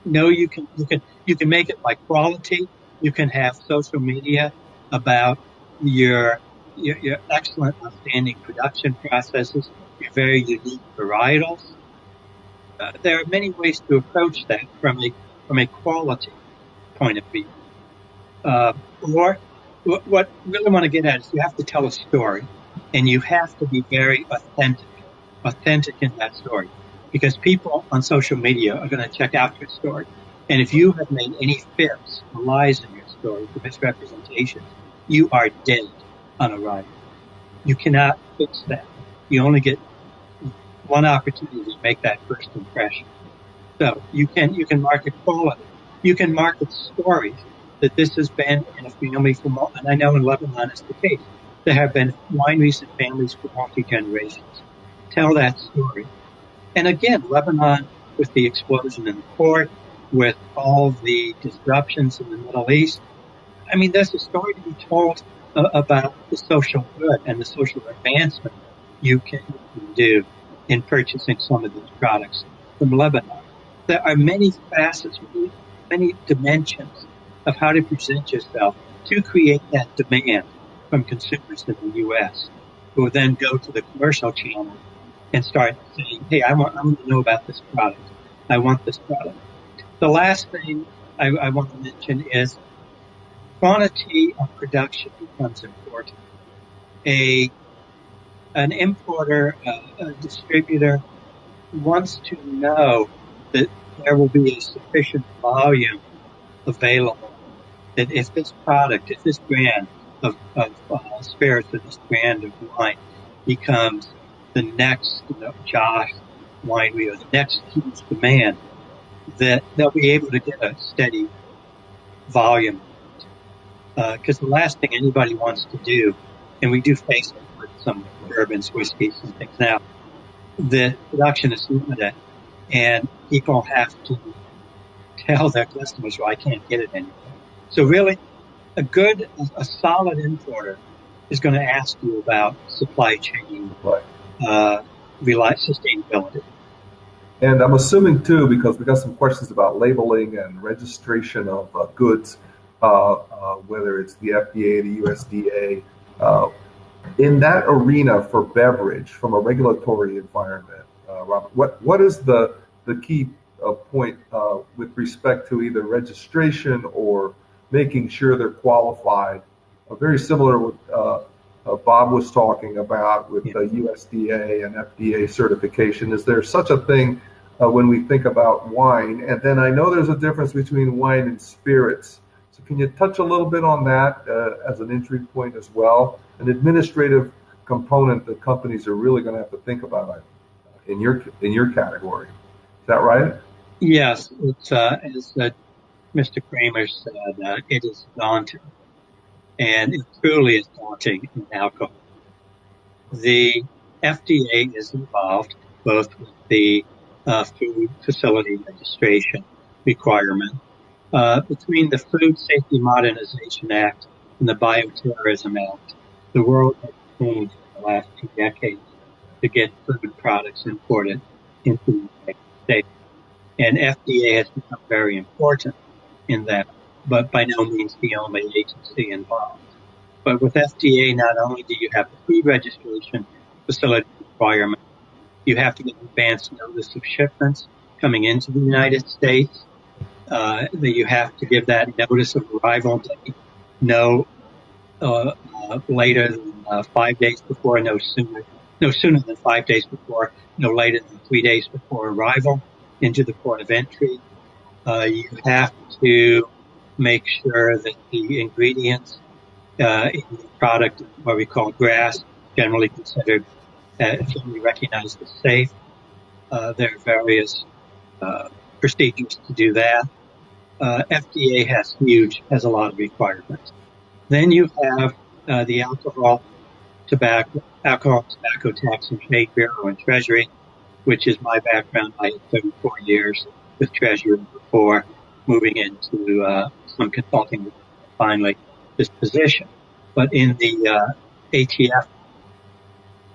know you can make it by quality. You can have social media about your excellent, outstanding production processes, your very unique varietals. There are many ways to approach that from a quality point of view. Or what I really want to get at is you have to tell a story, and you have to be very authentic in that story, because people on social media are going to check out your story. And if you have made any fibs or lies in your story, or misrepresentations, you are dead on arrival. You cannot fix that. You only get one opportunity to make that first impression. So you can market quality. You can market stories that this has been in a family for more, and I know in Lebanon it's the case. There have been wineries and families for multi-generations. Tell that story. And again, Lebanon, with the explosion in the port, with all the disruptions in the Middle East, I mean, there's a story to be told about the social good and the social advancement you can do in purchasing some of these products from Lebanon. There are many facets, many dimensions of how to present yourself to create that demand from consumers in the U.S., who will then go to the commercial channel and start saying, hey, I want to know about this product. I want this product. The last thing I want to mention is quantity of production becomes important. A an importer, a distributor wants to know that there will be a sufficient volume available, that if this brand of spirits or this brand of wine becomes the next Josh winery or the next huge demand, that they'll be able to get a steady volume. Because the last thing anybody wants to do, and we do face it with some bourbons, whiskeys, and things now, the production is limited, and people have to tell their customers, well, I can't get it anymore. So really, a solid importer is going to ask you about supply chain, sustainability. And I'm assuming too, because we got some questions about labeling and registration of goods, whether it's the FDA, the USDA, in that arena for beverage, from a regulatory environment, Robert, what is the key point with respect to either registration or making sure they're qualified? Very similar with Bob was talking about with the USDA and FDA certification. Is there such a thing when we think about wine? And then I know there's a difference between wine and spirits. So can you touch a little bit on that as an entry point as well? An administrative component that companies are really going to have to think about in your category. Is that right? Yes, it's as Mr. Kramer said, it is daunting, and it truly is daunting in alcohol. The FDA is involved both with the food facility registration requirement. Between the Food Safety Modernization Act and the Bioterrorism Act, the world has changed in the last 2 decades to get food products imported into the United States. And FDA has become very important in that, but by no means the only agency involved. But with FDA, not only do you have the food registration facility requirement, you have to get advance notice of shipments coming into the United States. That you have to give that notice of arrival date no later than 5 days before, no sooner than 5 days before, no later than 3 days before arrival into the port of entry. You have to make sure that the ingredients in the product, what we call grass, generally considered, generally recognized as safe. There are various procedures to do that. FDA has a lot of requirements. Then you have the Alcohol, Tobacco Tax and Trade Bureau and Treasury, which is my background. I had 34 years with Treasury before moving into some consulting, finally this position. But in the ATF,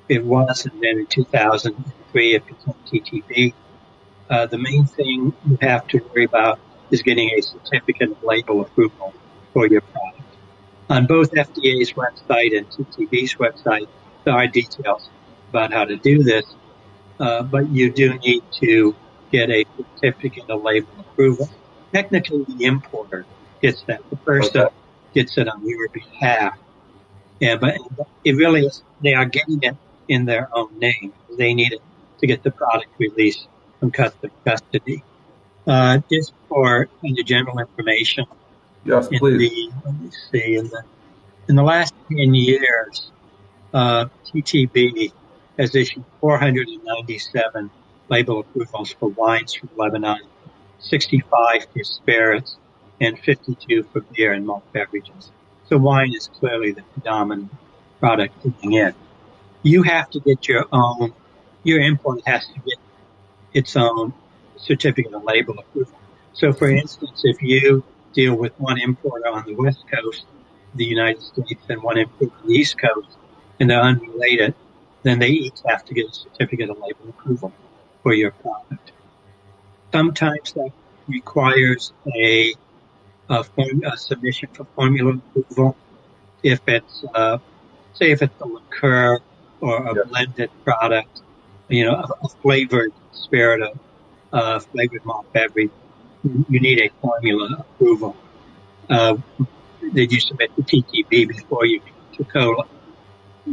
it was, and then in 2003 it became TTB. The main thing you have to worry about is getting a certificate of label approval for your product. On both FDA's website and TTB's website, there are details about how to do this, but you do need to get a certificate of label approval. Technically, the importer gets that. The person gets it on your behalf. Yeah, but it really is, they are getting it in their own name. They need it to get the product released from custody. Just for kind of general information. Yes, please. In the last 10 years, TTB has issued 497 label approvals for wines from Lebanon, 65 for spirits, and 52 for beer and malt beverages. So wine is clearly the predominant product coming in. You have to get your import has to get its own certificate of label approval. So, for instance, if you deal with one importer on the West Coast of the United States and one importer on the East Coast, and they're unrelated, then they each have to get a certificate of label approval for your product. Sometimes that requires a submission for formula approval. If it's, say, if it's a liqueur or a blended product, a flavored spirit, flavored malt beverage, you need a formula approval. Did you submit the TTB before you get to cola?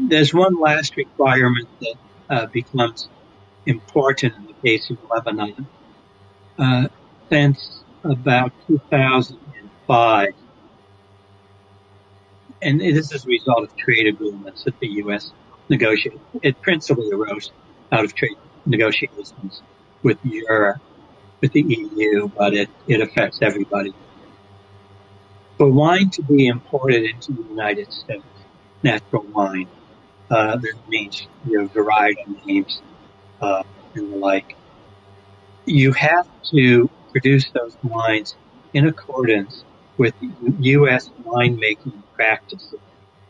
There's one last requirement that becomes important in the case of Lebanon. Since about 2005, and this is a result of trade agreements that the U.S. negotiated. It principally arose out of trade negotiations with Europe, with the EU, but it affects everybody. For wine to be imported into the United States, natural wine, there means varietal names and the like. You have to produce those wines in accordance with U.S. winemaking practices.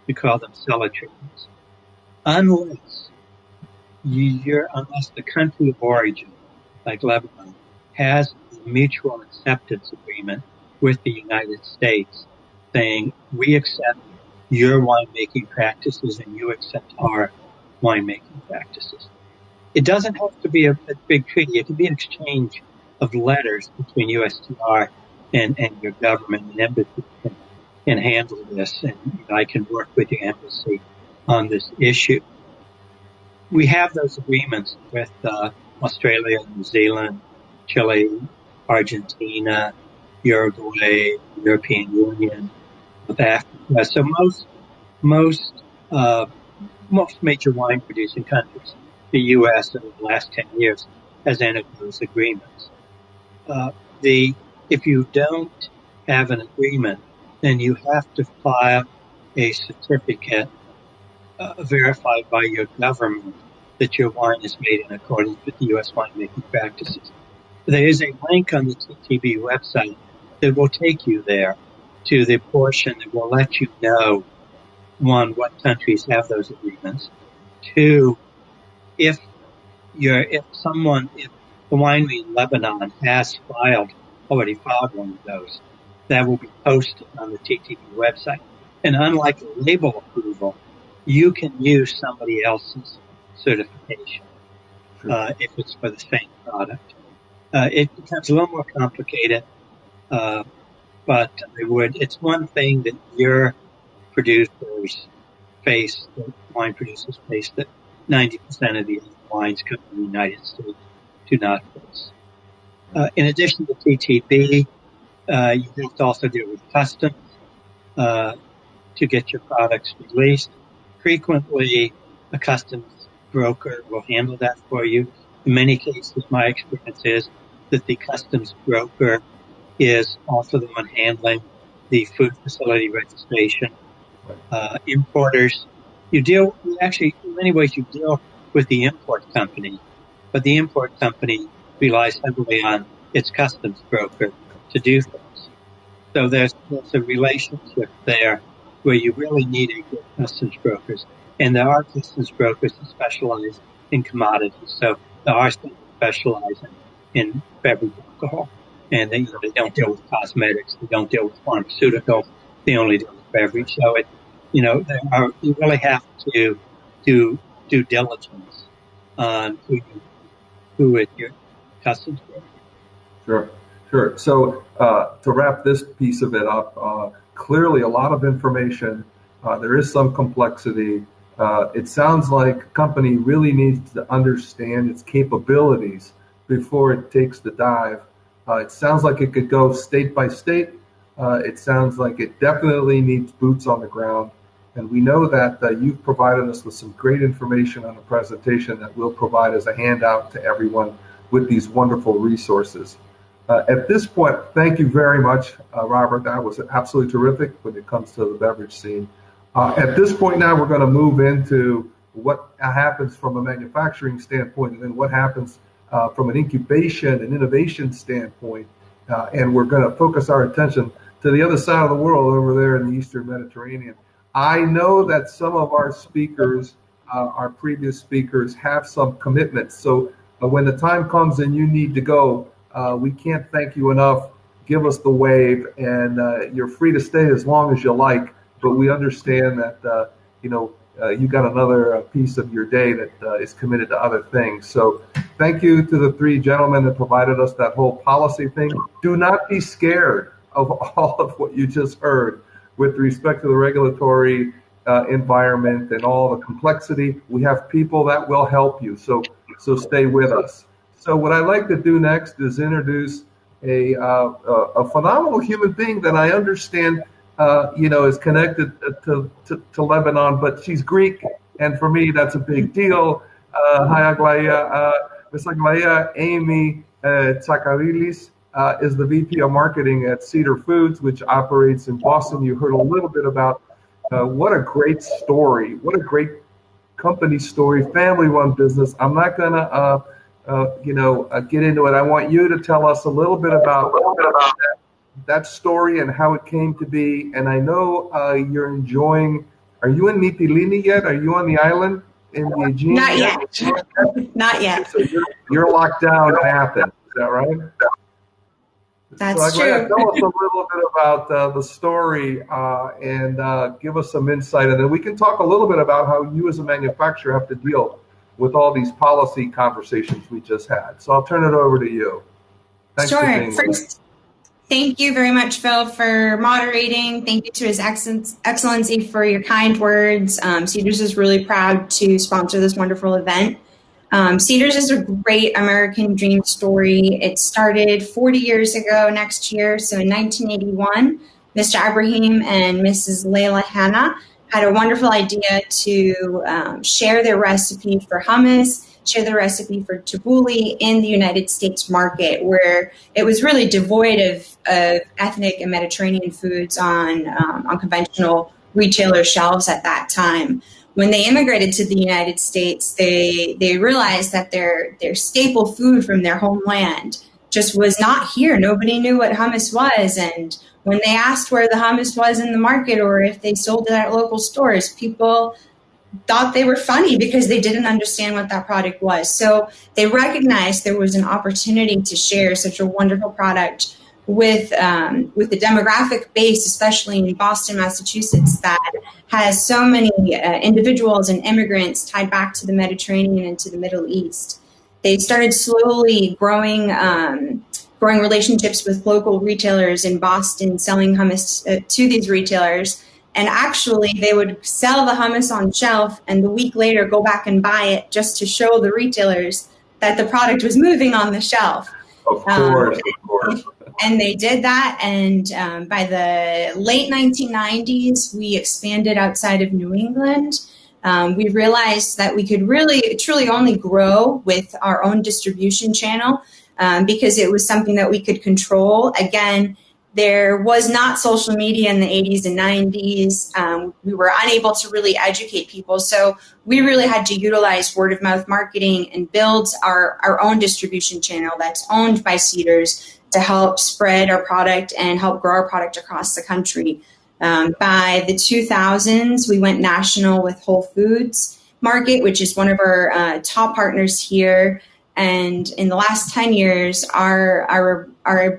We call them cellar treatments. Unless the country of origin, like Lebanon, has a mutual acceptance agreement with the United States, saying we accept your winemaking practices and you accept our winemaking practices. It doesn't have to be a big treaty. It can be an exchange of letters between USTR and your government and embassy can handle this, and I can work with the embassy on this issue. We have those agreements with Australia, New Zealand, Chile, Argentina, Uruguay, European Union, South Africa. So most major wine producing countries, the U.S. over the last 10 years has entered those agreements. If you don't have an agreement, then you have to file a certificate verified by your government that your wine is made in accordance with the U.S. winemaking practices. There is a link on the TTB website that will take you there to the portion that will let you know, one, what countries have those agreements. Two, if the winery in Lebanon has already filed one of those, that will be posted on the TTB website. And unlike a label approval, you can use somebody else's certification if it's for the same product. It becomes a little more complicated, but it's one thing that your producers face, that wine producers face, that 90% of the wines come from the United States do not face. In addition to TTB, you have to also deal with customs to get your products released. Frequently, a customs broker will handle that for you. In many cases, my experience is that the customs broker is also the one handling the food facility registration. Importers, in many ways you deal with the import company, but the import company relies heavily on its customs broker to do things. So there's a relationship there where you really need a good customs brokers. And there are customs brokers that specialize in commodities. So there are some that specialize in beverage alcohol. And they don't deal with cosmetics. They don't deal with pharmaceuticals. They only deal with beverage. So you really have to do due diligence on who is your customs broker. Sure. So to wrap this piece of it up, clearly a lot of information. There is some complexity. It sounds like a company really needs to understand its capabilities before it takes the dive. It sounds like it could go state by state. It sounds like it definitely needs boots on the ground. And we know that you've provided us with some great information on the presentation that we'll provide as a handout to everyone with these wonderful resources. At this point, thank you very much, Robert. That was absolutely terrific when it comes to the beverage scene. At this point now, we're going to move into what happens from a manufacturing standpoint and then what happens from an incubation and innovation standpoint. And we're going to focus our attention to the other side of the world over there in the Eastern Mediterranean. I know that some of our speakers, our previous speakers, have some commitments. So when the time comes and you need to go, we can't thank you enough. Give us the wave, and you're free to stay as long as you like. But we understand that you got another piece of your day that is committed to other things. So thank you to the three gentlemen that provided us that whole policy thing. Do not be scared of all of what you just heard with respect to the regulatory environment and all the complexity. We have people that will help you. So stay with us. So what I'd like to do next is introduce a phenomenal human being that I understand, is connected to Lebanon, but she's Greek, and for me that's a big deal. Hi, Aglaya. Miss Aglaya Amy Tsakarilis is the VP of Marketing at Cedar Foods, which operates in Boston. You heard a little bit about what a great story, what a great company story, family-run business. I'm not going to get into it. I want you to tell us a little bit about that story and how it came to be. And I know you're enjoying. Are you in Mytilene yet? Are you on the island in the Aegean? Not yet. Not yet. So you're locked down in Athens. Is that right? That's so, true. Tell us a little bit about the story and give us some insight, and then we can talk a little bit about how you as a manufacturer have to deal with all these policy conversations we just had. So I'll turn it over to you. Thanks for being First, thank you very much, Phil, for moderating. Thank you to His Excellency for your kind words. Cedars is really proud to sponsor this wonderful event. Cedars is a great American dream story. It started 40 years ago next year. So in 1981, Mr. Ibrahim and Mrs. Layla Hanna had a wonderful idea to share their recipe for hummus, share their recipe for tabbouleh in the United States market, where it was really devoid of ethnic and Mediterranean foods on conventional retailer shelves at that time. When they immigrated to the United States, they realized that their staple food from their homeland just was not here. Nobody knew what hummus was. And when they asked where the hummus was in the market or if they sold it at local stores, people thought they were funny because they didn't understand what that product was. So they recognized there was an opportunity to share such a wonderful product with the demographic base, especially in Boston, Massachusetts, that has so many individuals and immigrants tied back to the Mediterranean and to the Middle East. They started slowly growing relationships with local retailers in Boston, selling hummus to these retailers. And actually, they would sell the hummus on shelf and the week later go back and buy it just to show the retailers that the product was moving on the shelf. Of course. And they did that. And by the late 1990s, we expanded outside of New England. We realized that we could really, truly only grow with our own distribution channel because it was something that we could control. Again, there was not social media in the 80s and 90s. We were unable to really educate people. So we really had to utilize word of mouth marketing and build our own distribution channel that's owned by Cedars to help spread our product and help grow our product across the country. By the 2000s, we went national with Whole Foods Market, which is one of our top partners here. And in the last 10 years, our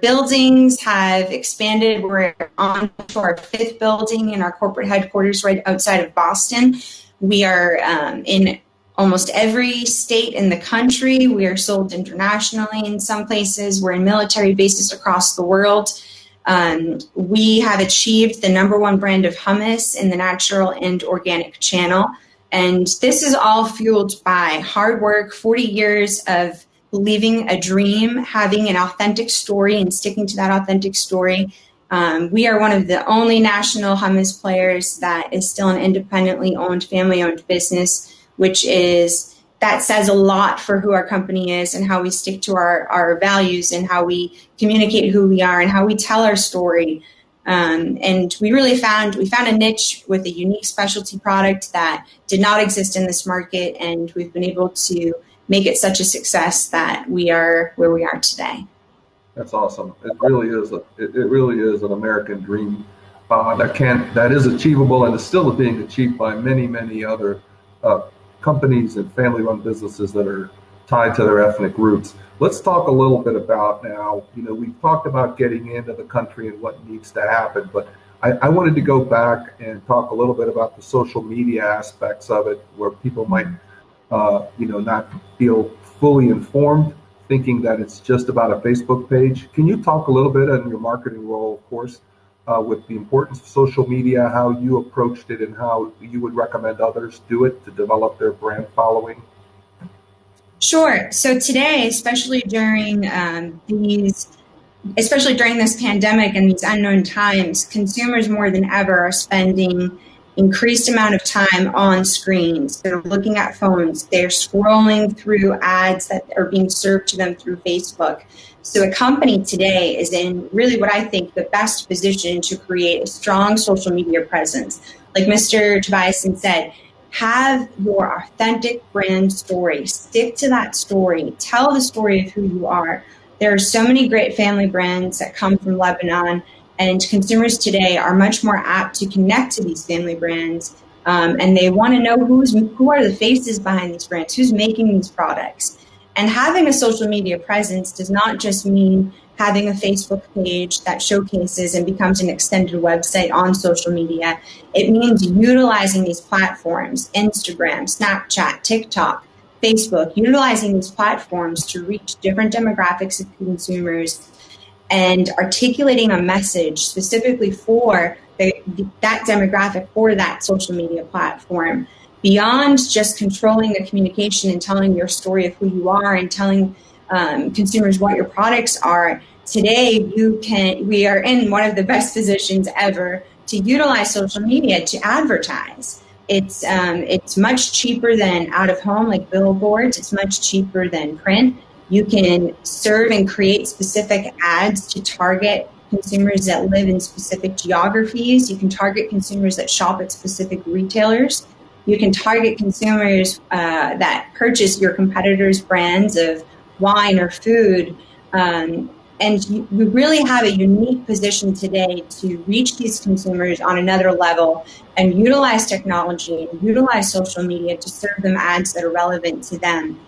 buildings have expanded. We're on to our 5th building in our corporate headquarters right outside of Boston. We are in almost every state in the country. We are sold internationally in some places. We're in military bases across the world. We have achieved the #1 brand of hummus in the natural and organic channel. And this is all fueled by hard work, 40 years of believing a dream, having an authentic story and sticking to that authentic story. We are one of the only national hummus players that is still an independently owned, family-owned business, that says a lot for who our company is and how we stick to our values and how we communicate who we are and how we tell our story. And we really found a niche with a unique specialty product that did not exist in this market, and we've been able to make it such a success that we are where we are today. That's awesome. It really is. It really is an American dream that is achievable and is still being achieved by many, many other companies and family-run businesses that are tied to their ethnic roots. Let's talk a little bit about now, we've talked about getting into the country and what needs to happen, but I wanted to go back and talk a little bit about the social media aspects of it, where people might, not feel fully informed, thinking that it's just about a Facebook page. Can you talk a little bit in your marketing role, of course, with the importance of social media, how you approached it, and how you would recommend others do it to develop their brand following? Sure. So today, especially during this pandemic and these unknown times, consumers more than ever are spending increased amount of time on screens. They're looking at phones. They're scrolling through ads that are being served to them through Facebook. So a company today is in really what I think the best position to create a strong social media presence. Like Mr. Tobiasen said, have your authentic brand story. Stick to that story. Tell the story of who you are. There are so many great family brands that come from Lebanon, and consumers today are much more apt to connect to these family brands, and they want to know who are the faces behind these brands, who's making these products. And having a social media presence does not just mean having a Facebook page that showcases and becomes an extended website on social media. It means utilizing these platforms, Instagram, Snapchat, TikTok, Facebook, utilizing these platforms to reach different demographics of consumers and articulating a message specifically for that demographic for that social media platform. Beyond just controlling the communication and telling your story of who you are and telling consumers what your products are, today we are in one of the best positions ever to utilize social media to advertise. It's much cheaper than out of home, like billboards. It's much cheaper than print. You can serve and create specific ads to target consumers that live in specific geographies. You can target consumers that shop at specific retailers. You can target consumers that purchase your competitors' brands of wine or food. And you really have a unique position today to reach these consumers on another level and utilize technology and utilize social media to serve them ads that are relevant to them.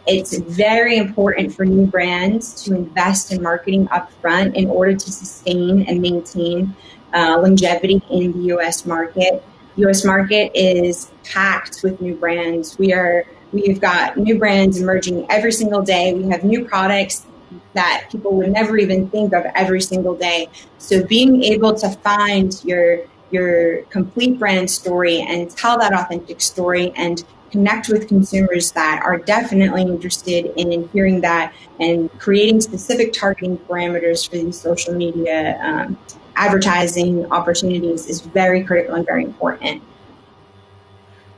It's very important for new brands to invest in marketing upfront in order to sustain and maintain longevity in the U.S. market. U.S. market is packed with new brands. We've got new brands emerging every single day. We have new products that people would never even think of every single day. So being able to find your complete brand story and tell that authentic story and connect with consumers that are definitely interested in hearing that and creating specific targeting parameters for these social media advertising opportunities is very critical and very important.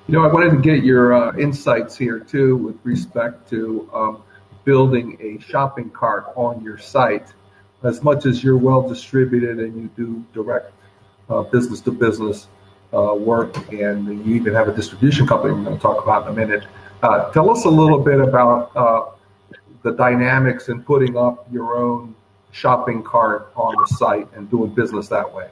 I wanted to get your insights here too with respect to building a shopping cart on your site. As much as you're well distributed and you do direct business to business work, and you even have a distribution company we're going to talk about in a minute. Tell us a little bit about the dynamics in putting up your own shopping cart on the site and doing business that way.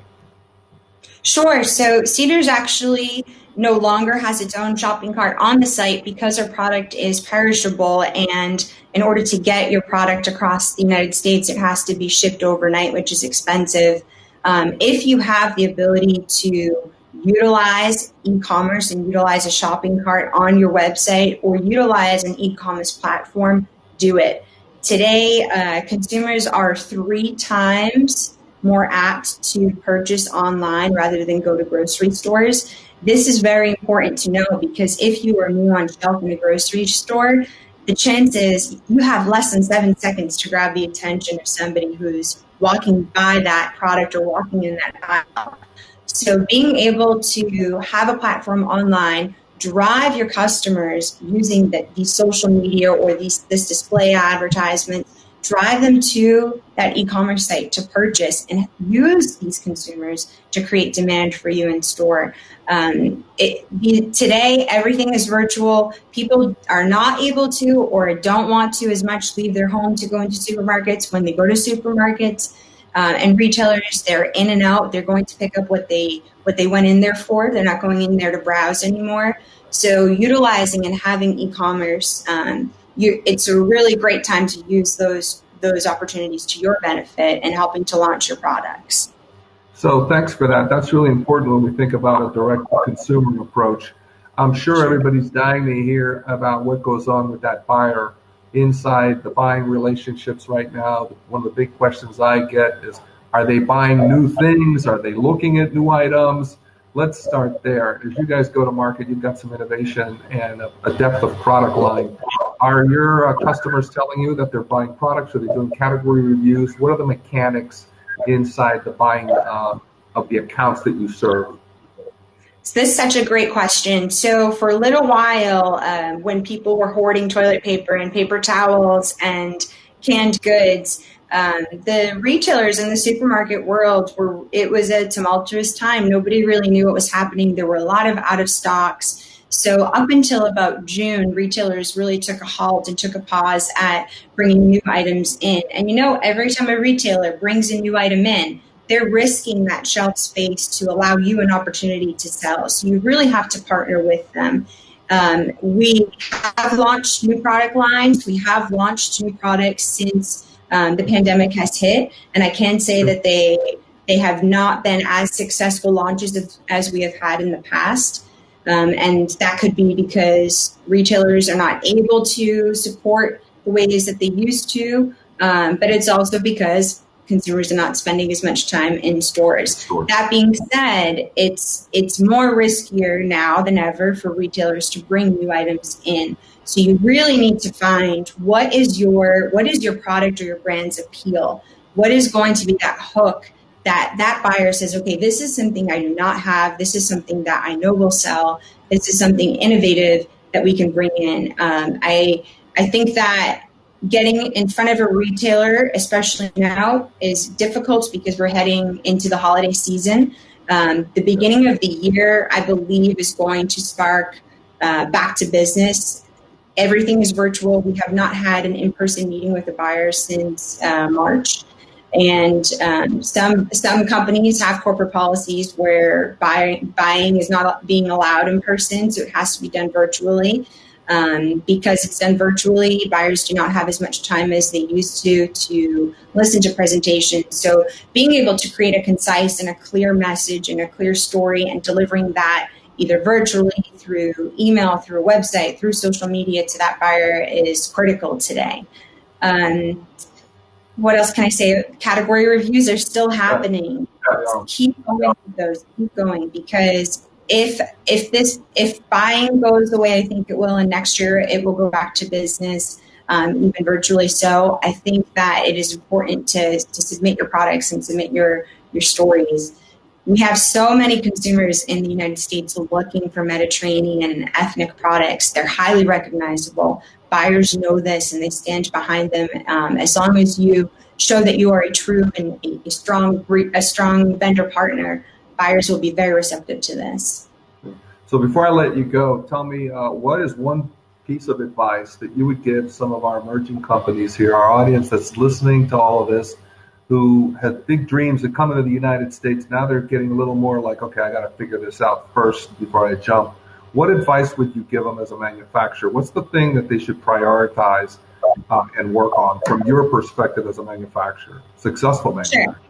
Sure. So Cedars actually no longer has its own shopping cart on the site because our product is perishable, and in order to get your product across the United States, it has to be shipped overnight, which is expensive. If you have the ability to utilize e-commerce and utilize a shopping cart on your website or utilize an e-commerce platform, do it. Today, consumers are 3 times more apt to purchase online rather than go to grocery stores. This is very important to know because if you are new on shelf in a grocery store, the chance is you have less than 7 seconds to grab the attention of somebody who's walking by that product or walking in that aisle. So being able to have a platform online, drive your customers using these social media or this display advertisement, drive them to that e-commerce site to purchase and use these consumers to create demand for you in store. Today, everything is virtual. People are not able to or don't want to as much leave their home to go into supermarkets. When they go to supermarkets and retailers, they're in and out. They're going to pick up what they went in there for. They're not going in there to browse anymore. So utilizing and having e-commerce, it's a really great time to use those opportunities to your benefit and helping to launch your products. So thanks for that. That's really important when we think about a direct-to-consumer approach. I'm sure everybody's dying to hear about what goes on with that buyer inside the buying relationships right now. One of the big questions I get is, Are they buying new things? Are they looking at new items? Let's start there. As you guys go to market, you've got some innovation and a depth of product line. Are your customers telling you that they're buying products? Are they doing category reviews? What are the mechanics inside the buying of the accounts that you serve? So this is such a great question. So for a little while, when people were hoarding toilet paper and paper towels and canned goods, the retailers in the supermarket world it was a tumultuous time. Nobody really knew what was happening. There were a lot of out of stocks. So up until about June, retailers really took a halt and took a pause at bringing new items in. And every time a retailer brings a new item in, they're risking that shelf space to allow you an opportunity to sell. So you really have to partner with them. We have launched new product lines. We have launched new products since the pandemic has hit, and I can say that they have not been as successful launches as we have had in the past. And that could be because retailers are not able to support the ways that they used to, but it's also because consumers are not spending as much time in stores. That being said, it's more riskier now than ever for retailers to bring new items in. So you really need to find what is your product or your brand's appeal. What is going to be that hook that buyer says, okay, this is something I do not have. This is something that I know will sell. This is something innovative that we can bring in. I think that getting in front of a retailer, especially now, is difficult because we're heading into the holiday season. The beginning of the year, I believe, is going to spark back to business. Everything is virtual. We have not had an in-person meeting with a buyer since March. And some companies have corporate policies where buying is not being allowed in person, so it has to be done virtually. Because it's done virtually, buyers do not have as much time as they used to listen to presentations. So being able to create a concise and a clear message and a clear story and delivering that either virtually, through email, through a website, through social media to that buyer is critical today. What else can I say? Category reviews are still happening. Keep going with those. Keep going, because if buying goes the way I think it will, and next year it will go back to business, even virtually. So I think that it is important to submit your products and submit your stories. We have so many consumers in the United States looking for Mediterranean and ethnic products. They're highly recognizable. Buyers know this and they stand behind them. As long as you show that you are a true and a strong vendor partner, buyers will be very receptive to this. So before I let you go, tell me what is one piece of advice that you would give some of our emerging companies here, our audience that's listening to all of this, who had big dreams of coming to the United States. Now they're getting a little more like, okay, I got to figure this out first before I jump. What advice would you give them as a manufacturer? What's the thing that they should prioritize and work on from your perspective as a manufacturer, successful manufacturer? Sure.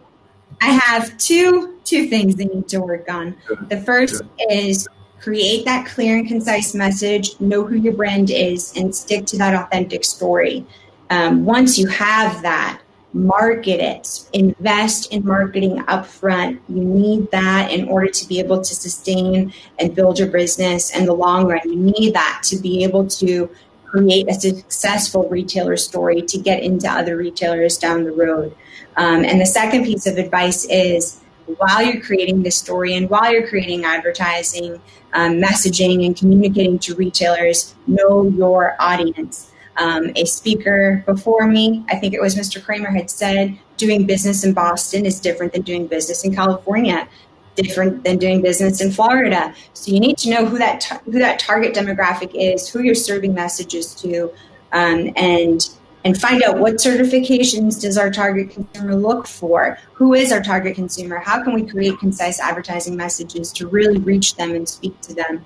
I have two things they need to work on. Good. The first is create that clear and concise message, know who your brand is, and stick to that authentic story. Once you have that, market it, invest in marketing upfront. You need that in order to be able to sustain and build your business in the long run. You need that to be able to create a successful retailer story to get into other retailers down the road. And the second piece of advice is, while you're creating this story and while you're creating advertising, messaging, and communicating to retailers, know your audience. A speaker before me, I think it was Mr. Kramer, had said, doing business in Boston is different than doing business in California, different than doing business in Florida. So you need to know who that target demographic is, who you're serving messages to, and find out what certifications does our target consumer look for? Who is our target consumer? How can we create concise advertising messages to really reach them and speak to them?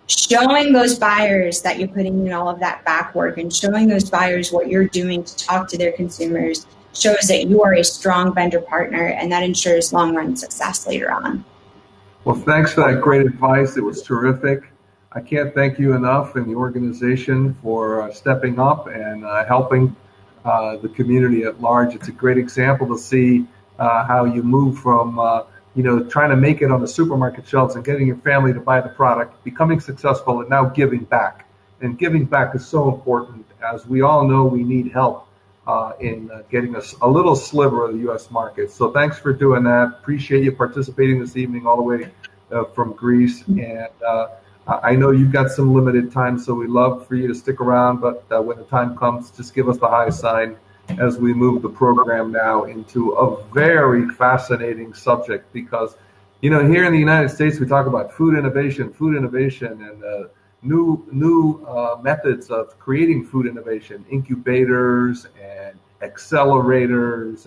Showing those buyers that you're putting in all of that back work and showing those buyers what you're doing to talk to their consumers shows that you are a strong vendor partner, and that ensures long-run success later on. Well, thanks for that great advice. It was terrific. I can't thank you enough and the organization for stepping up and helping the community at large. It's a great example to see how you move from trying to make it on the supermarket shelves and getting your family to buy the product, becoming successful, and now giving back. And giving back is so important. As we all know, we need help in getting us a little sliver of the U.S. market. So thanks for doing that. Appreciate you participating this evening all the way from Greece. And I know you've got some limited time, so we'd love for you to stick around. But when the time comes, just give us the high sign as we move the program now into a very fascinating subject. Because, here in the United States, we talk about food innovation, and new methods of creating food innovation, incubators and accelerators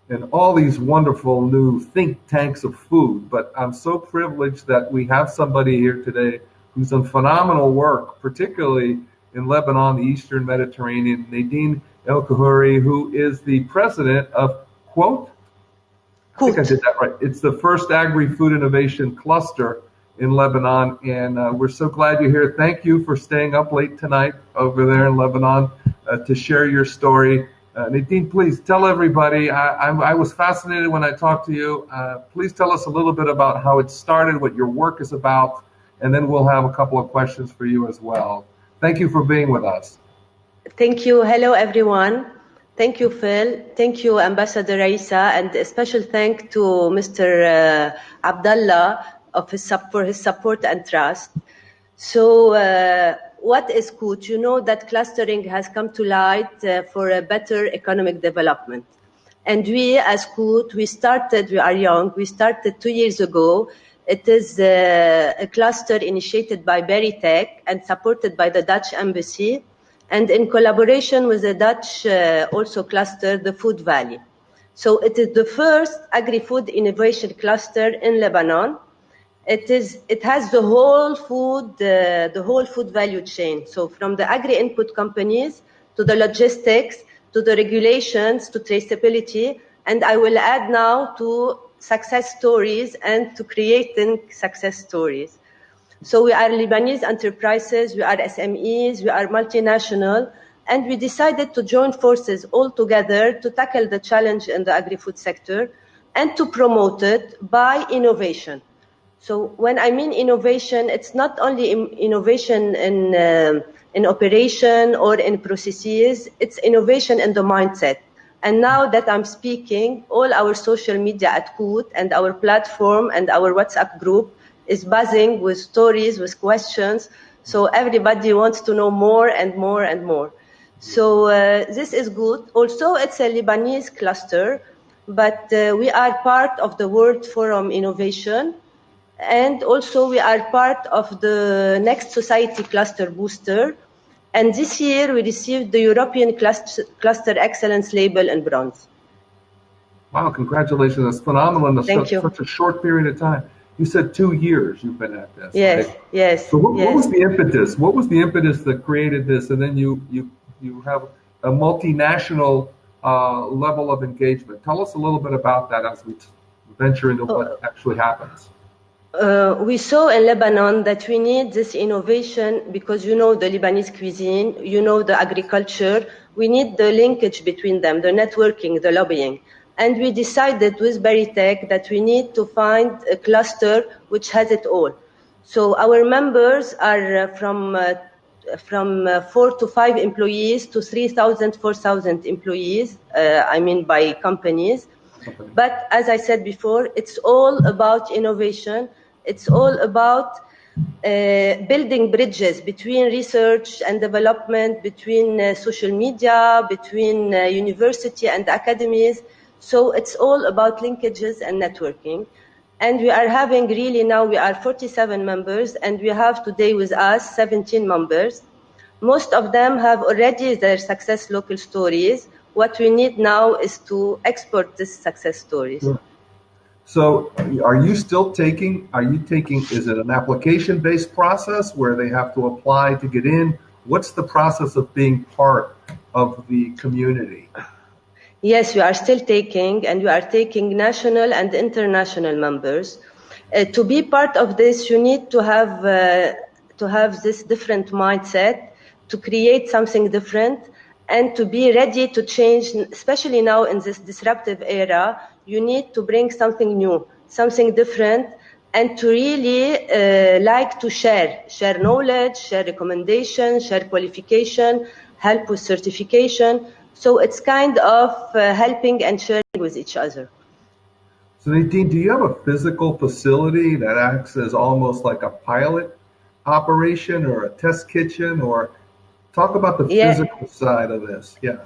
and all these wonderful new think tanks of food. But I'm so privileged that we have somebody here today who's done phenomenal work, particularly in Lebanon, the Eastern Mediterranean, Nadine El-Khoury, who is the president of Quote. I think I did that right. It's the first agri-food innovation cluster in Lebanon, and we're so glad you're here. Thank you for staying up late tonight over there in Lebanon to share your story. Nadine, please tell everybody. I was fascinated when I talked to you. Please tell us a little bit about how it started, what your work is about, and then we'll have a couple of questions for you as well. Thank you for being with us. Thank you. Hello, everyone. Thank you, Phil. Thank you, Ambassador Raisa, and a special thank to Mr. Abdallah for his support and trust. So what is Coot? You know that clustering has come to light for a better economic development. And we as Coot, we are young, we started 2 years ago. It is a cluster initiated by Veritech and supported by the Dutch Embassy, and in collaboration with the Dutch also cluster, the Food Valley. So it is the first agri-food innovation cluster in Lebanon. It has the whole food value chain. So from the agri-input companies to the logistics, to the regulations, to traceability, and I will add now to success stories and to creating success stories. So we are Lebanese enterprises, we are SMEs, we are multinational, and we decided to join forces all together to tackle the challenge in the agri-food sector and to promote it by innovation. So when I mean innovation, it's not only innovation in operation or in processes, it's innovation in the mindset. And now that I'm speaking, all our social media at Coot and our platform and our WhatsApp group is buzzing with stories, with questions. So everybody wants to know more and more and more. So this is good. Also, it's a Lebanese cluster, but we are part of the World Forum Innovation. And also we are part of the Next Society Cluster Booster. And this year we received the European Cluster Excellence label in bronze. Wow, congratulations. That's phenomenal in Thank you. Such a short period of time. You said 2 years you've been at this. Yes, right? yes. So what yes. was the impetus? What was the impetus that created this? And then you have a multinational level of engagement. Tell us a little bit about that as we venture into what actually happens. We saw in Lebanon that we need this innovation because the Lebanese cuisine, the agriculture, we need the linkage between them, the networking, the lobbying. And we decided with Veritech that we need to find a cluster which has it all. So our members are from 4 to 5 employees to 3,000, 4,000 employees, by companies. But as I said before, it's all about innovation. It's all about building bridges between research and development, between social media, between university and academies. So it's all about linkages and networking. And we are having now we are 47 members, and we have today with us 17 members. Most of them have already their success local stories. What we need now is to export these success stories. Sure. So are you taking, is it an application-based process where they have to apply to get in? What's the process of being part of the community? Yes, we are still taking, and we are taking national and international members. To be part of this, you need to have this different mindset, to create something different, and to be ready to change, especially now in this disruptive era, you need to bring something new, something different, and to really like to share knowledge, share recommendations, share qualification, help with certification. So it's kind of helping and sharing with each other. So Nadine, do you have a physical facility that acts as almost like a pilot operation or a test kitchen, or talk about the physical side of this? Yeah.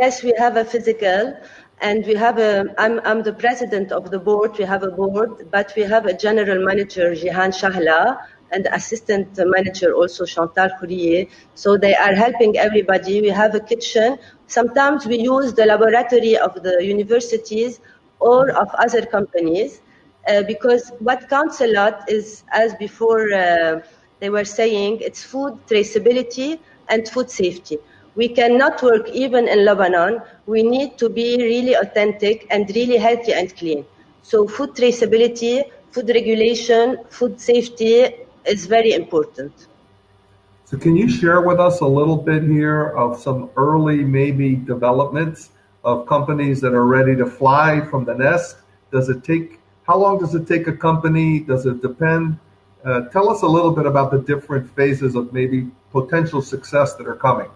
Yes, we have a physical, and we have I'm the president of the board. We have a board, but we have a general manager, Jihan Shahla, and assistant manager also, Chantal Khourier. So they are helping everybody. We have a kitchen. Sometimes we use the laboratory of the universities or of other companies, because what counts a lot is, as before they were saying, it's food traceability and food safety. We cannot work even in Lebanon. We need to be really authentic and really healthy and clean. So food traceability, food regulation, food safety is very important. So can you share with us a little bit here of some early maybe developments of companies that are ready to fly from the nest? How long does it take a company? Does it depend? Tell us a little bit about the different phases of maybe potential success that are coming.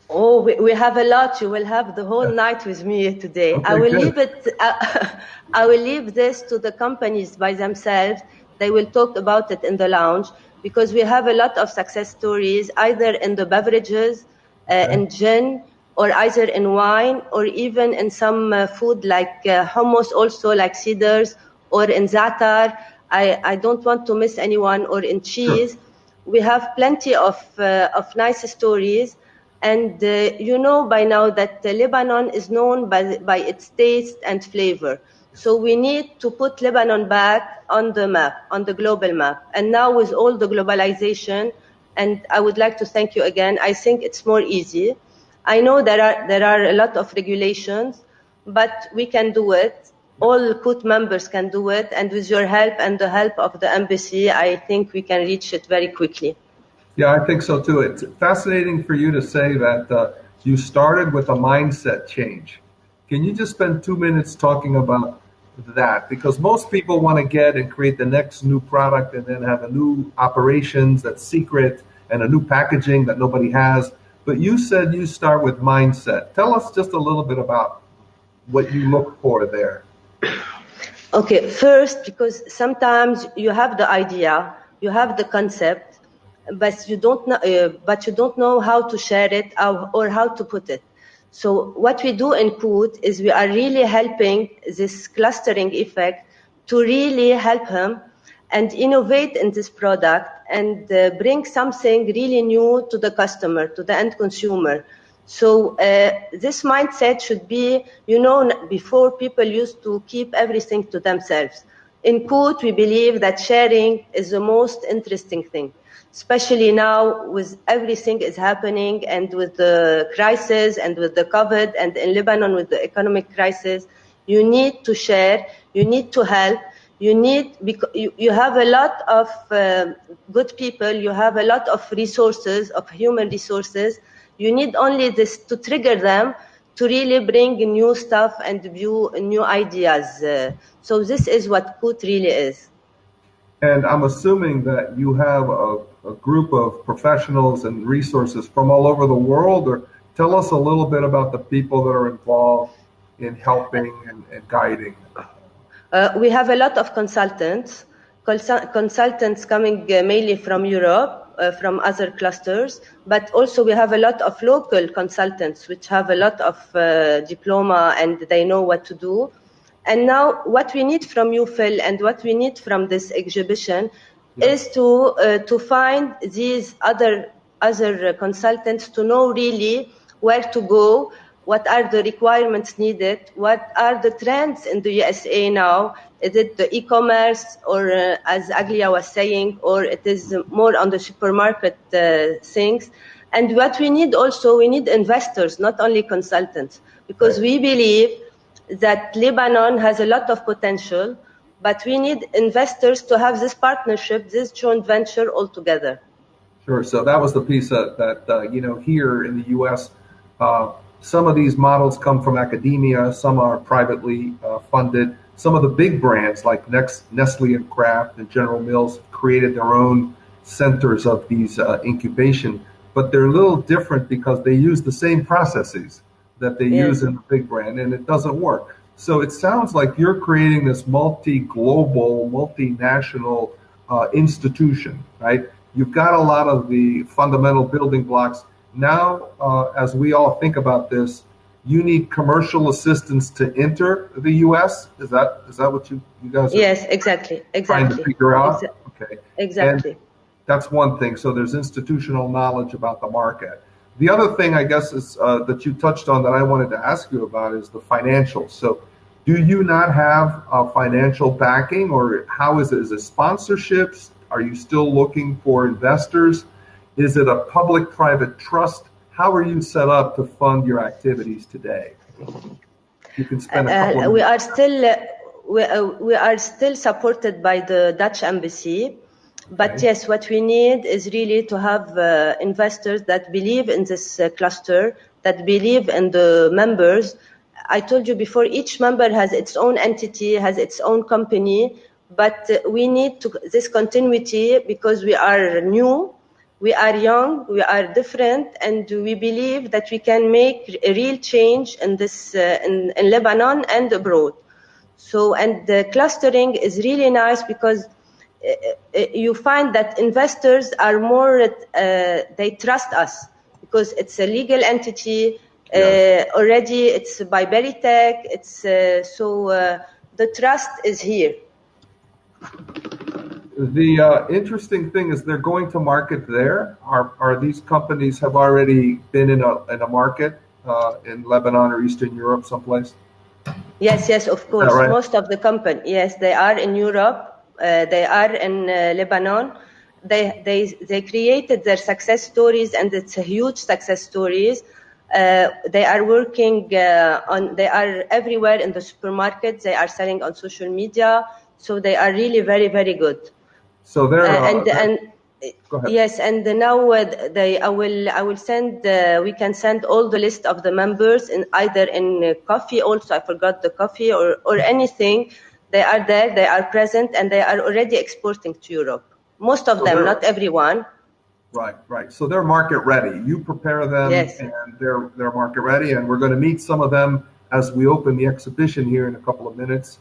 Oh, we have a lot. You will have the whole night with me today. Okay, I will good. leave it. I will leave this to the companies by themselves. They will talk about it in the lounge, because we have a lot of success stories, either in the beverages, in gin, or either in wine, or even in some food like hummus, also like cedars, or in za'atar. I don't want to miss anyone, or in cheese. Sure. We have plenty of nice stories. And you know by now that Lebanon is known by its taste and flavor. So we need to put Lebanon back on the map, on the global map. And now with all the globalization, and I would like to thank you again, I think it's more easy. I know there are a lot of regulations, but we can do it. All CUT members can do it. And with your help and the help of the embassy, I think we can reach it very quickly. Yeah, I think so too. It's fascinating for you to say that you started with a mindset change. Can you just spend 2 minutes talking about that? Because most people want to get and create the next new product and then have a new operations that's secret and a new packaging that nobody has. But you said you start with mindset. Tell us just a little bit about what you look for there. Okay, first, because sometimes you have the idea, you have the concept, but you don't know how to share it or how to put it. So what we do in CUT is we are really helping this clustering effect to really help him and innovate in this product and bring something really new to the customer, to the end consumer. So this mindset should be, before people used to keep everything to themselves. In CUT, we believe that sharing is the most interesting thing, especially now with everything is happening and with the crisis and with the COVID and in Lebanon with the economic crisis. You need to share, you need to help, you have a lot of good people, you have a lot of resources, of human resources. You need only this to trigger them to really bring new stuff and new ideas. So this is what CUT really is. And I'm assuming that you have a group of professionals and resources from all over the world, or tell us a little bit about the people that are involved in helping and guiding. We have a lot of consultants coming mainly from Europe, from other clusters, but also we have a lot of local consultants which have a lot of diploma and they know what to do. And now what we need from you, Phil, and what we need from this exhibition is to find these other consultants to know really where to go, what are the requirements needed, what are the trends in the USA now. Is it the e-commerce or as Aglia was saying, or it is more on the supermarket things. And what we need also, we need investors, not only consultants, because we believe that Lebanon has a lot of potential, but we need investors to have this partnership, this joint venture all together. Sure. So that was the piece that here in the U.S., Some of these models come from academia, some are privately funded. Some of the big brands like Nestle and Kraft and General Mills created their own centers of these incubation, but they're a little different because they use the same processes that they use in the big brand, and it doesn't work. So it sounds like you're creating this multi-global, multinational institution, right? You've got a lot of the fundamental building blocks. Now, as we all think about this, you need commercial assistance to enter the U.S. Is that what you guys are exactly trying to figure out? Okay. Exactly. And that's one thing. So there's institutional knowledge about the market. The other thing, I guess, is that you touched on that I wanted to ask you about is the financials. So do you not have financial backing, or how is it? Is it sponsorships? Are you still looking for investors? Is it a public-private trust? How are you set up to fund your activities today? You can spend a couple of minutes. We are still supported by the Dutch embassy, but yes, what we need is really to have investors that believe in this cluster, that believe in the members. I told you before, each member has its own entity, has its own company, but we need this continuity because we are new. We are young, we are different, and we believe that we can make a real change in this in Lebanon and abroad. So, and the clustering is really nice because you find that investors are more, they trust us because it's a legal entity. Already it's by Beritech. It's the trust is here. The interesting thing is they're going to market there. Are these companies have already been in a market in Lebanon or Eastern Europe someplace? Yes, of course. Right? Most of the company, yes, they are in Europe. They are in Lebanon. They created their success stories, and it's a huge success stories. They are working they are everywhere in the supermarkets. They are selling on social media. So they are really very, very good. So they're go ahead. Yes, and now I will send. We can send all the list of the members in either in coffee. Also, I forgot the coffee or anything. They are there. They are present, and they are already exporting to Europe. Most of them, not everyone. Right. So they're market ready. You prepare them, and they're market ready. And we're going to meet some of them as we open the exhibition here in a couple of minutes.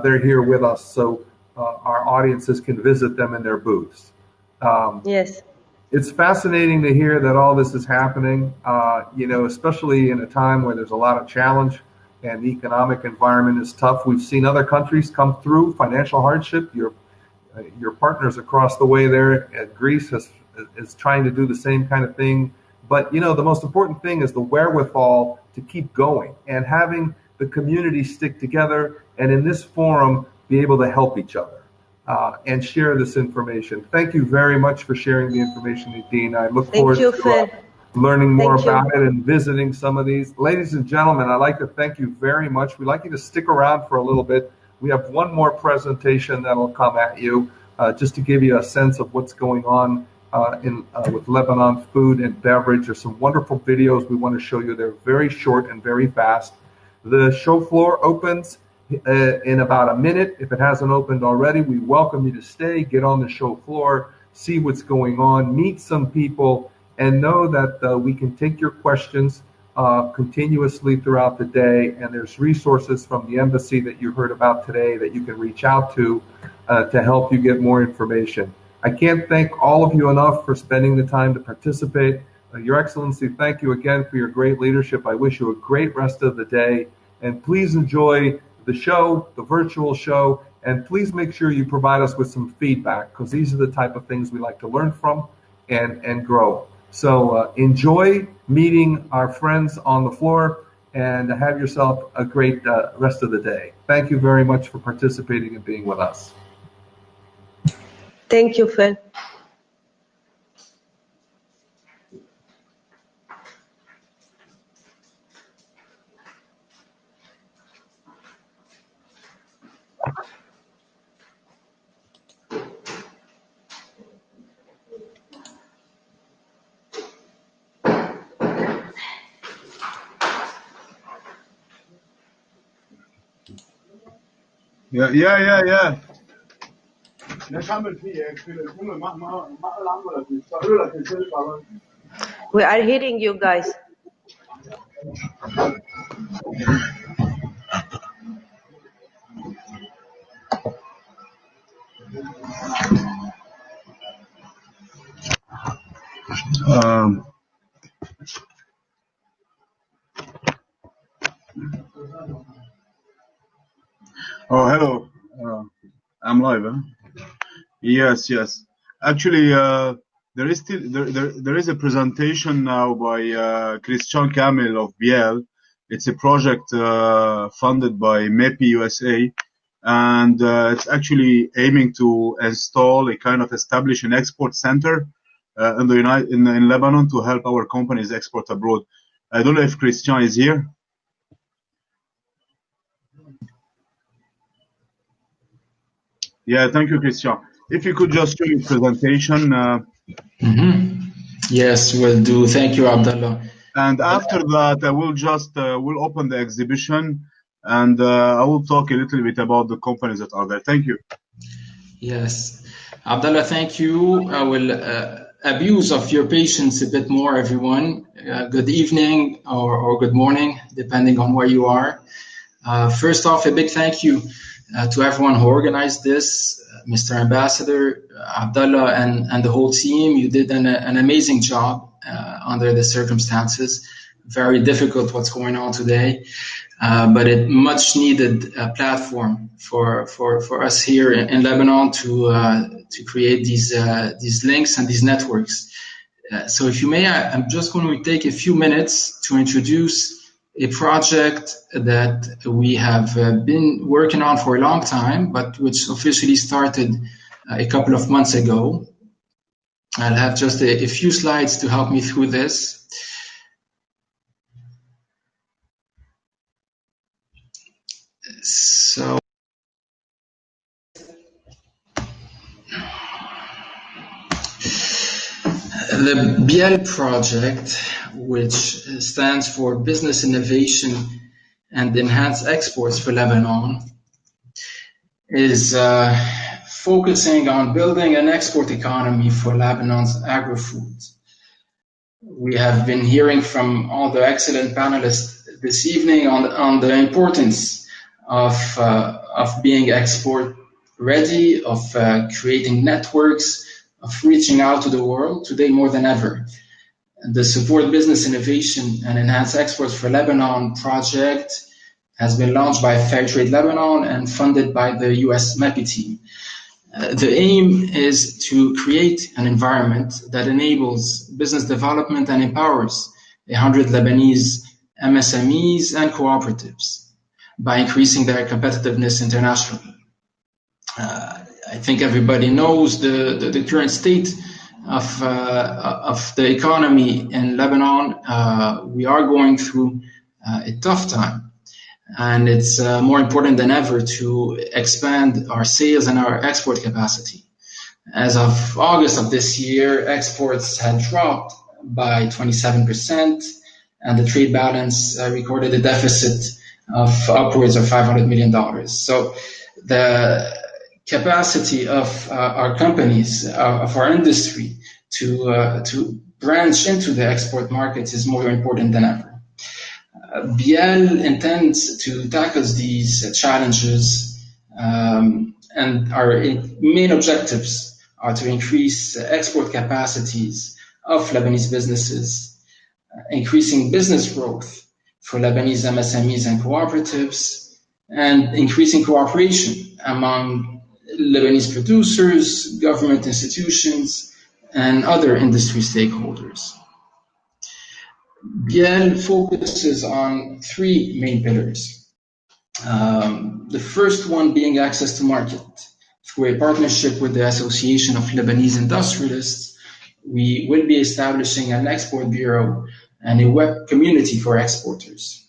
They're here with us, so our audiences can visit them in their booths. Yes. It's fascinating to hear that all this is happening, especially in a time where there's a lot of challenge and the economic environment is tough. We've seen other countries come through financial hardship. Your partners across the way there at Greece is trying to do the same kind of thing. But, the most important thing is the wherewithal to keep going and having the community stick together, and in this forum, be able to help each other and share this information. Thank you very much for sharing the information, Nadine. I look forward to learning more about it and visiting some of these. Ladies and gentlemen, I'd like to thank you very much. We'd like you to stick around for a little bit. We have one more presentation that'll come at you just to give you a sense of what's going on with Lebanon Food and Beverage. There's some wonderful videos we want to show you. They're very short and very fast. The show floor opens in about a minute. If it hasn't opened already, we welcome you to stay, get on the show floor, see what's going on, meet some people, and know that we can take your questions continuously throughout the day. And there's resources from the embassy that you heard about today that you can reach out to help you get more information. I can't thank all of you enough for spending the time to participate. Your Excellency, thank you again for your great leadership. I wish you a great rest of the day. And please enjoy the show, the virtual show, and please make sure you provide us with some feedback, because these are the type of things we like to learn from and grow. So enjoy meeting our friends on the floor, and have yourself a great rest of the day. Thank you very much for participating and being with us. Thank you, Phil. Yeah. We are hearing you guys. Hello. I'm live. Huh? Yes. Actually, there is a presentation now by Christian Kamil of Biel. It's a project funded by MEPI USA, and it's actually aiming to install a kind of establish an export center in Lebanon to help our companies export abroad. I don't know if Christian is here. Yeah, thank you, Christian. If you could just show your presentation. Yes, will do. Thank you, Abdullah. And after that, I will just we'll open the exhibition, and I will talk a little bit about the companies that are there. Thank you. Yes, Abdullah, thank you. I will abuse of your patience a bit more, everyone. Good evening or good morning, depending on where you are. First off, a big thank you to everyone who organized this, Mr. Ambassador, Abdullah, and the whole team. You did an amazing job under the circumstances. Very difficult what's going on today, but it much needed platform for us here in Lebanon to create these links and these networks. So if you may, I'm just going to take a few minutes to introduce a project that we have been working on for a long time, but which officially started a couple of months ago. I'll have just a few slides to help me through this. So the Biel project, which stands for Business Innovation and Enhanced Exports for Lebanon, is focusing on building an export economy for Lebanon's agri-foods. We have been hearing from all the excellent panelists this evening on the importance of being export ready, of creating networks, of reaching out to the world today more than ever. The Support Business Innovation and Enhance Exports for Lebanon project has been launched by Fairtrade Lebanon and funded by the US MEPI team. The aim is to create an environment that enables business development and empowers 100 Lebanese MSMEs and cooperatives by increasing their competitiveness internationally. I think everybody knows the current state of the economy in Lebanon. We are going through a tough time, and it's more important than ever to expand our sales and our export capacity. As of August of this year, exports had dropped by 27%, and the trade balance recorded a deficit of upwards of $500 million. So the capacity of our companies, of our industry, to branch into the export markets is more important than ever. Biel intends to tackle these challenges, and our main objectives are to increase export capacities of Lebanese businesses, increasing business growth for Lebanese MSMEs and cooperatives, and increasing cooperation among Lebanese producers, government institutions, and other industry stakeholders. Biel focuses on three main pillars. The first one being access to market. Through a partnership with the Association of Lebanese Industrialists, we will be establishing an export bureau and a web community for exporters.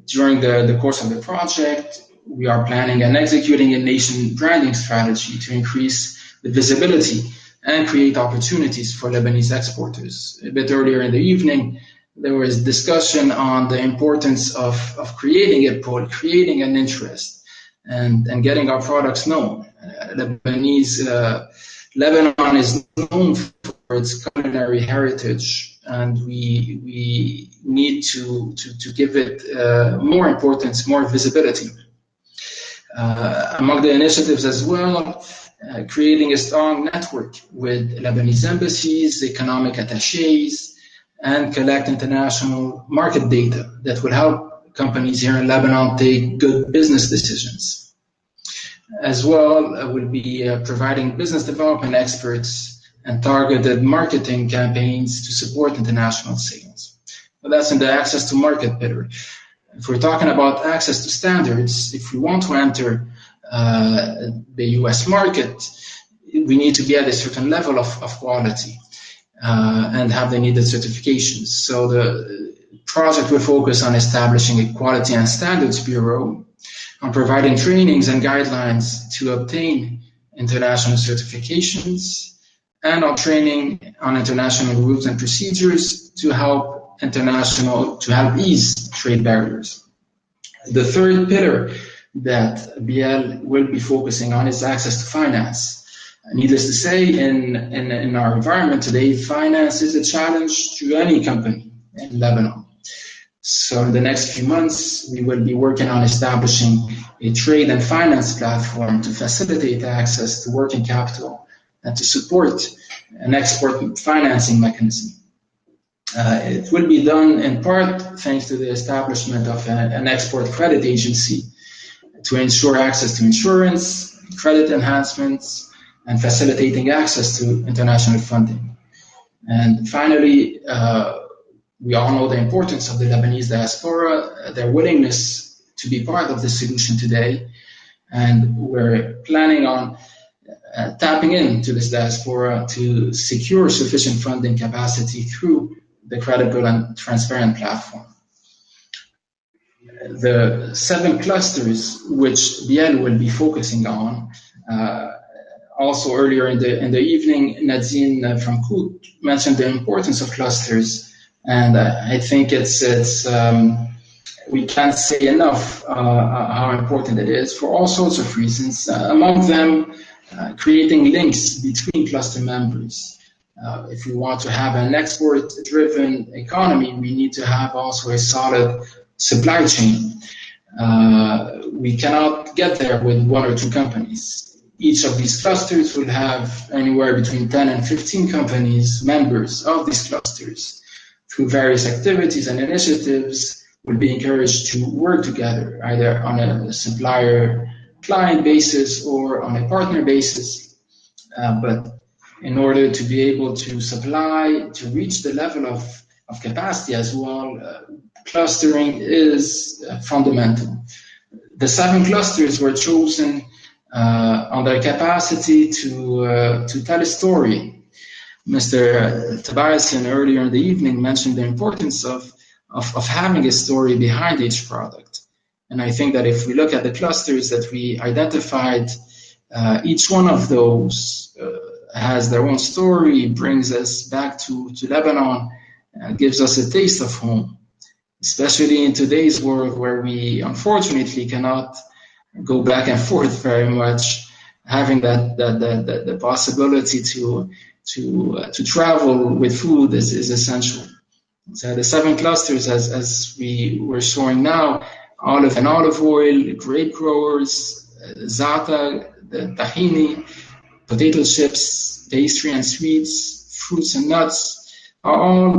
During the course of the project, we are planning and executing a nation branding strategy to increase the visibility and create opportunities for Lebanese exporters. A bit earlier in the evening, there was discussion on the importance of creating a pull, creating an interest. and getting our products known. Lebanon is known for its culinary heritage, and we need to give it more importance, more visibility. Among the initiatives as well, creating a strong network with Lebanese embassies, economic attaches, and collect international market data that will help companies here in Lebanon take good business decisions. As well, we'll be providing business development experts and targeted marketing campaigns to support international sales. Well, that's in the access to market pillar. If we're talking about access to standards, if we want to enter the US market, we need to be at a certain level of quality and have the needed certifications. So the project will focus on establishing a quality and standards bureau, on providing trainings and guidelines to obtain international certifications, and on training on international rules and procedures to help ease trade barriers. The third pillar that BL will be focusing on is access to finance. Needless to say, in our environment today, finance is a challenge to any company in Lebanon. So in the next few months, we will be working on establishing a trade and finance platform to facilitate access to working capital and to support an export financing mechanism. It will be done in part thanks to the establishment of an export credit agency to ensure access to insurance, credit enhancements, and facilitating access to international funding. And finally, we all know the importance of the Lebanese diaspora, their willingness to be part of the solution today, and we're planning on tapping into this diaspora to secure sufficient funding capacity through the credible and transparent platform. The 7 clusters which BL will be focusing on, also earlier in the evening, Nadine from Coot mentioned the importance of clusters, and I think we can't say enough how important it is for all sorts of reasons. Among them, creating links between cluster members. If we want to have an export-driven economy, we need to have also a solid supply chain. We cannot get there with 1 or 2 companies. Each of these clusters will have anywhere between 10 and 15 companies, members of these clusters. Through various activities and initiatives, will be encouraged to work together, either on a supplier-client basis or on a partner basis. But in order to be able to supply, to reach the level of capacity as well, clustering is fundamental. The 7 clusters were chosen on their capacity to tell a story. Mr. Tabarisian earlier in the evening mentioned the importance of having a story behind each product. And I think that if we look at the clusters that we identified, each one of those has their own story, brings us back to Lebanon, gives us a taste of home, especially in today's world where we unfortunately cannot go back and forth very much. Having the possibility to travel with food is essential. So the 7 clusters, as we were showing now, olive and olive oil, grape growers, za'atar, the tahini, potato chips, pastry and sweets, fruits and nuts, are all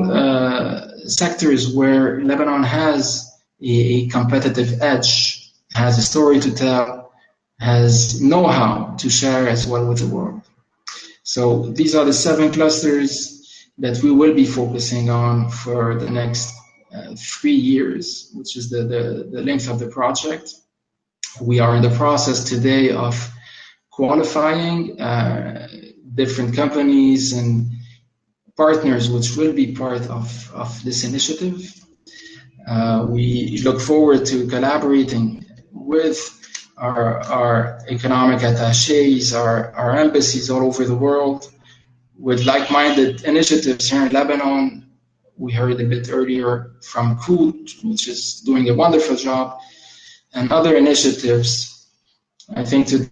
sectors where Lebanon has a competitive edge, has a story to tell, has know-how to share as well with the world. So these are the 7 clusters that we will be focusing on for the next 3 years, which is the length of the project. We are in the process today of qualifying different companies and partners which will be part of this initiative. We look forward to collaborating with our economic attaches, our embassies all over the world, with like-minded initiatives here in Lebanon. We heard a bit earlier from Coot, which is doing a wonderful job, and other initiatives I think to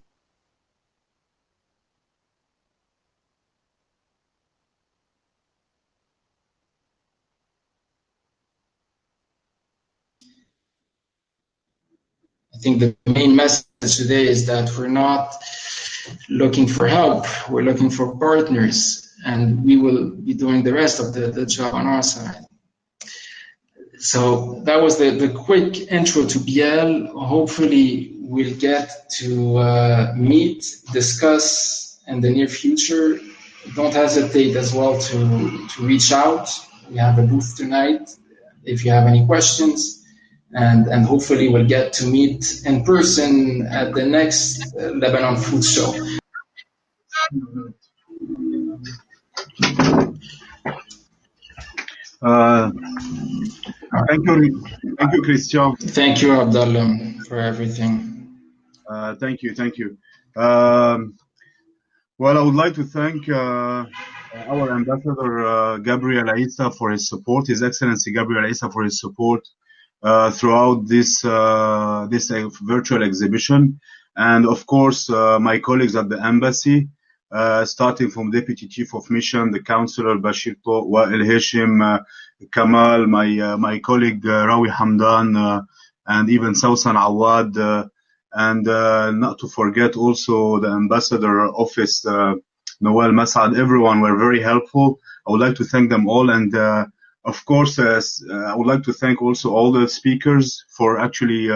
I think the main message today is that we're not looking for help, we're looking for partners, and we will be doing the rest of the job on our side. So that was the quick intro to BL. Hopefully we'll get to meet, discuss in the near future. Don't hesitate as well to reach out. We have a booth tonight if you have any questions. And hopefully we'll get to meet in person at the next Lebanon Food Show. Thank you, Christian. Thank you, Abdallah, for everything. Thank you. Well, I would like to thank our ambassador Gabriel Aissa for his support, His Excellency Gabriel Aissa for his support throughout this virtual exhibition, and of course my colleagues at the embassy, starting from Deputy Chief of Mission, the Councillor Bashir Wa'il Hashim, Kamal, my colleague Rawi Hamdan, and even Sausan Awad, and not to forget also the Ambassador Office, Noel Masad. Everyone were very helpful. I would like to thank them all, and of course, I would like to thank also all the speakers for actually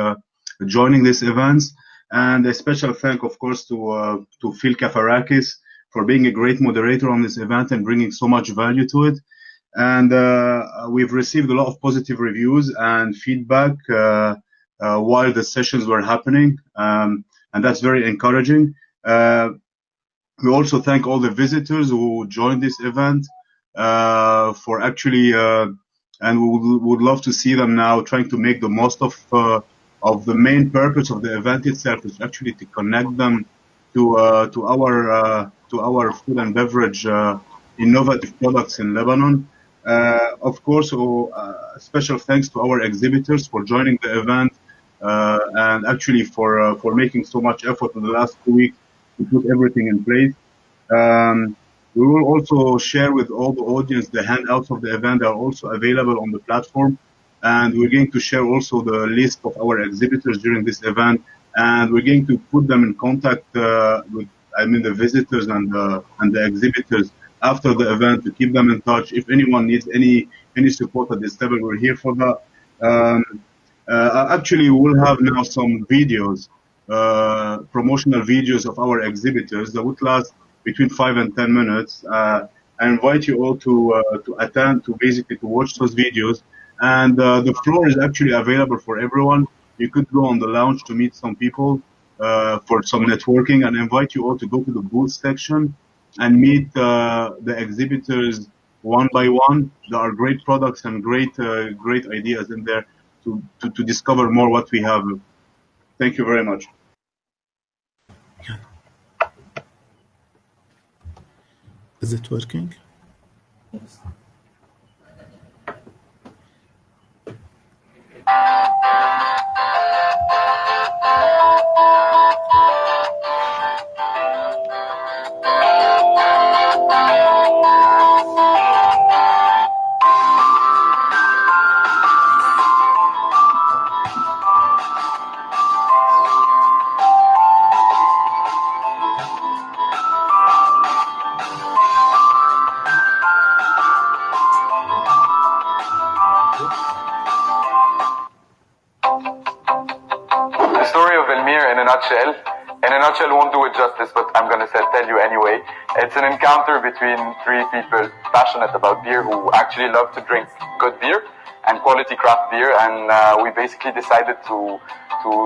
joining this event, and a special thank, of course, to Phil Kafarakis for being a great moderator on this event and bringing so much value to it. And we've received a lot of positive reviews and feedback while the sessions were happening, and that's very encouraging. We also thank all the visitors who joined this event for actually, and we would love to see them now trying to make the most of the main purpose of the event itself, is actually to connect them to our food and beverage innovative products in Lebanon. Of course, special thanks to our exhibitors for joining the event and actually for making so much effort in the last 2 weeks to put everything in place. We will also share with all the audience the handouts of the event. They are also available on the platform, and we're going to share also the list of our exhibitors during this event, and we're going to put them in contact with, the visitors and the exhibitors after the event to keep them in touch. If anyone needs any support at this level, we're here for that. Actually, we'll have now some videos, promotional videos of our exhibitors that would last between 5 and 10 minutes. I invite you all to attend, to watch those videos. And the floor is actually available for everyone. You could go on the lounge to meet some people for some networking, and I invite you all to go to the booth section and meet the exhibitors one by one. There are great products and great ideas in there to discover more what we have. Thank you very much. Is it working? Yes. In a nutshell, won't do it justice, but I'm going to tell you anyway. It's an encounter between three people passionate about beer who actually love to drink good beer and quality craft beer, and we basically decided to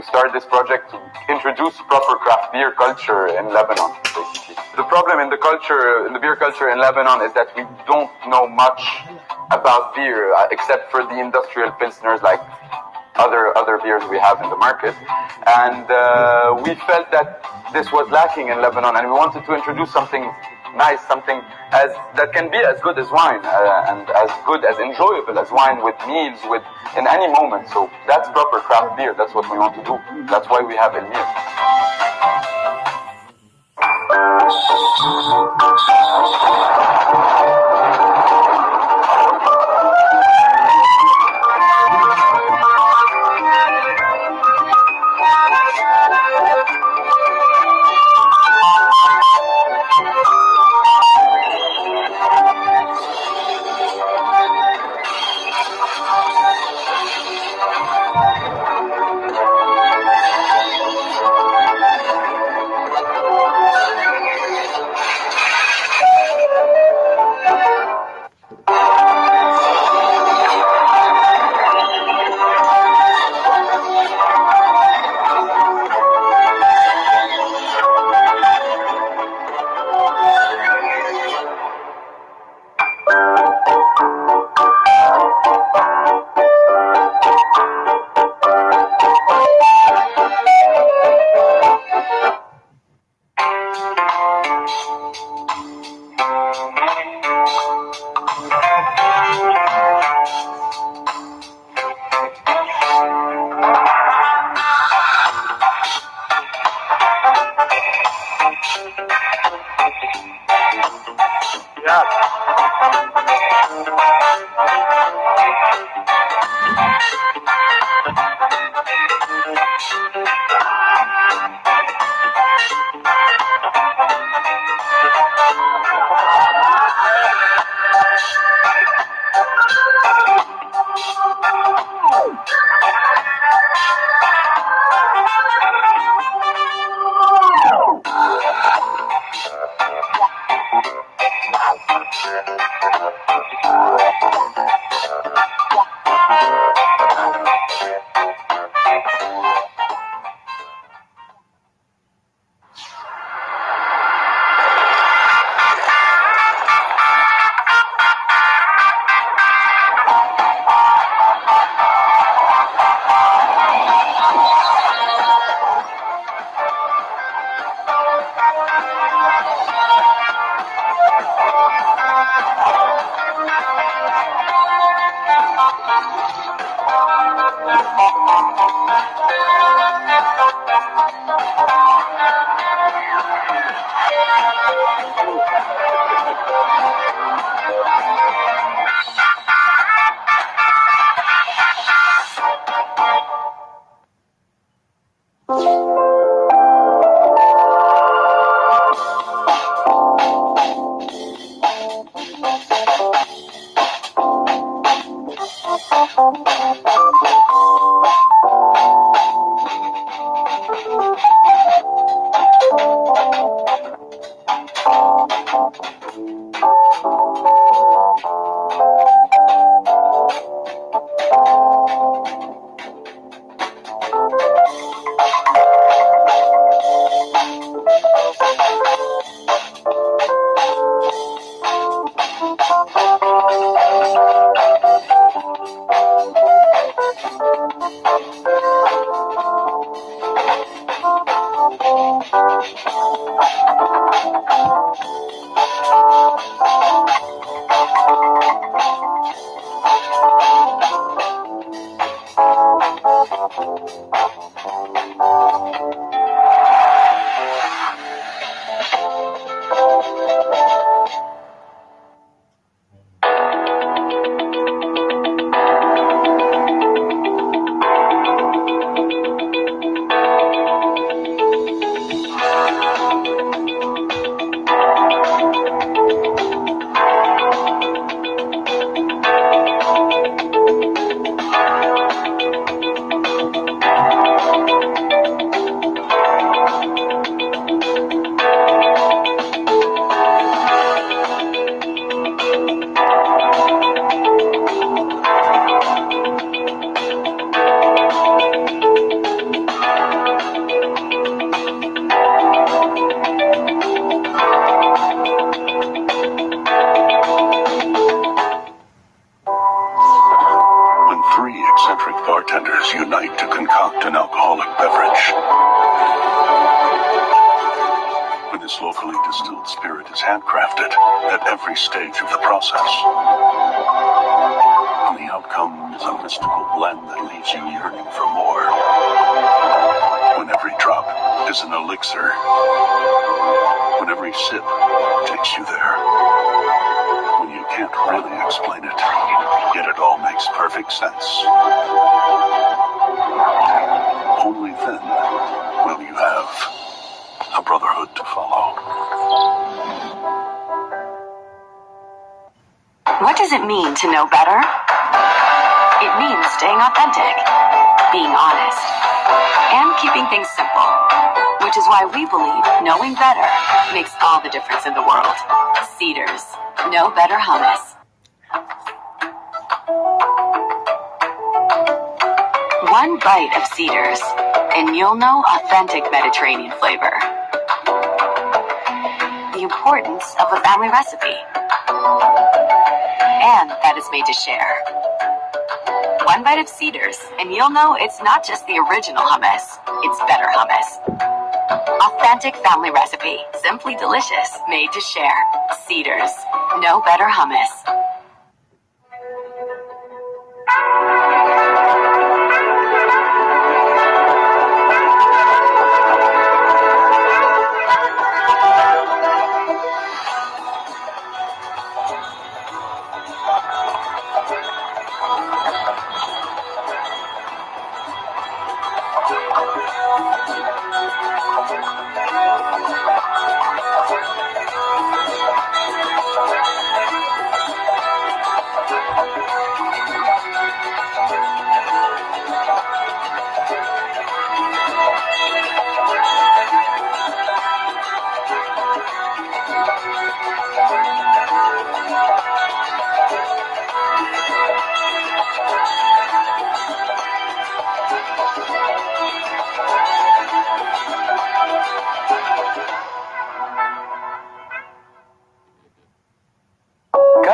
start this project to introduce proper craft beer culture in Lebanon, basically. The problem in the beer culture in Lebanon is that we don't know much about beer, except for the industrial pilsners like other beers we have in the market, and we felt that this was lacking in Lebanon, and we wanted to introduce something nice, something that can be as good as wine and as good as enjoyable as wine, with meals, in any moment. So that's proper craft beer. That's what we want to do. That's why we have Elmir. bartenders unite to concoct an alcoholic beverage. When this locally distilled spirit is handcrafted at every stage of the process, and the outcome is a mystical blend that leaves you yearning for more. When every drop is an elixir, when every sip takes you there, when you can't really explain it, yet it all makes perfect sense. Only then will you have a brotherhood to follow. What does it mean to know better? It means staying authentic, being honest, and keeping things simple, which is why we believe knowing better makes all the difference in the world. Cedars, know better hummus. One bite of Cedars, and you'll know authentic Mediterranean flavor. The importance of a family recipe, and that it's made to share. One bite of Cedars, and you'll know it's not just the original hummus, it's better hummus. Authentic family recipe, simply delicious, made to share. Cedars, know better hummus.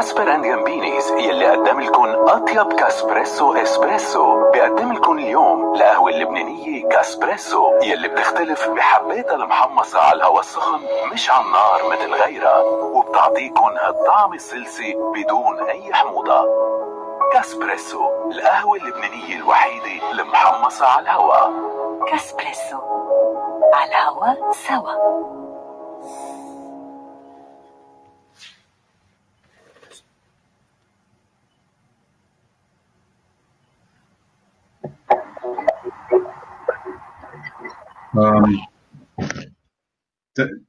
جاسبر اند جامبينيز يلي قدم لكم اطيب كاسبريسو اسبريسو بيقدم لكم اليوم القهوة اللبنانية كاسبريسو يلي بتختلف بحباتها المحمصة على الهواء السخن مش على النار مثل غيرها، وبتعطيكم هالطعم السلسي بدون اي حموضة. كاسبريسو القهوة اللبنانية الوحيدة المحمصة على الهواء. كاسبريسو على الهواء سوا.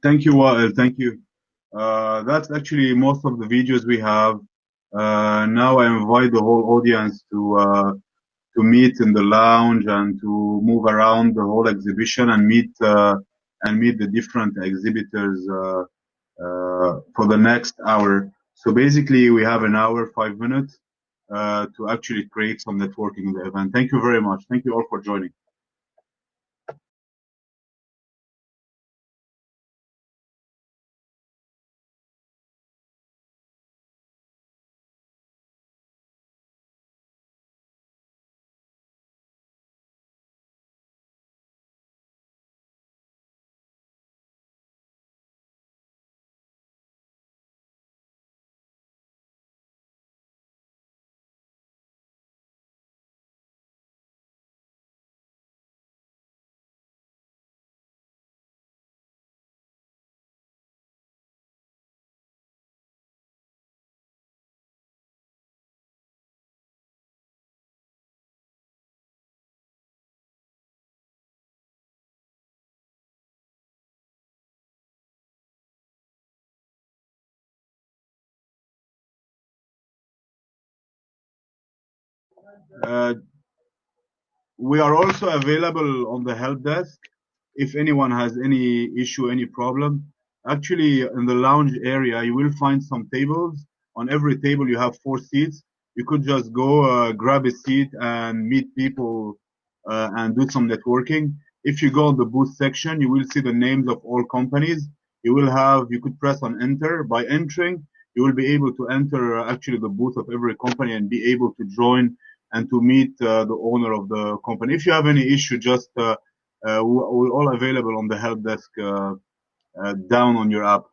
Thank you, Wael. Thank you. That's actually most of the videos we have. Now I invite the whole audience to meet in the lounge and to move around the whole exhibition and meet the different exhibitors for the next hour. So basically, we have an hour, 5 minutes to actually create some networking in the event. Thank you very much. Thank you all for joining. We are also available on the help desk if anyone has any issue, any problem. Actually, in the lounge area, you will find some tables. On every table, you have 4 seats. You could just go grab a seat and meet people and do some networking. If you go on the booth section, you will see the names of all companies. You could press on enter. By entering, you will be able to enter actually the booth of every company and be able to join and to meet the owner of the company. If you have any issue, just we're all available on the help desk down on your app.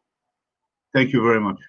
Thank you very much.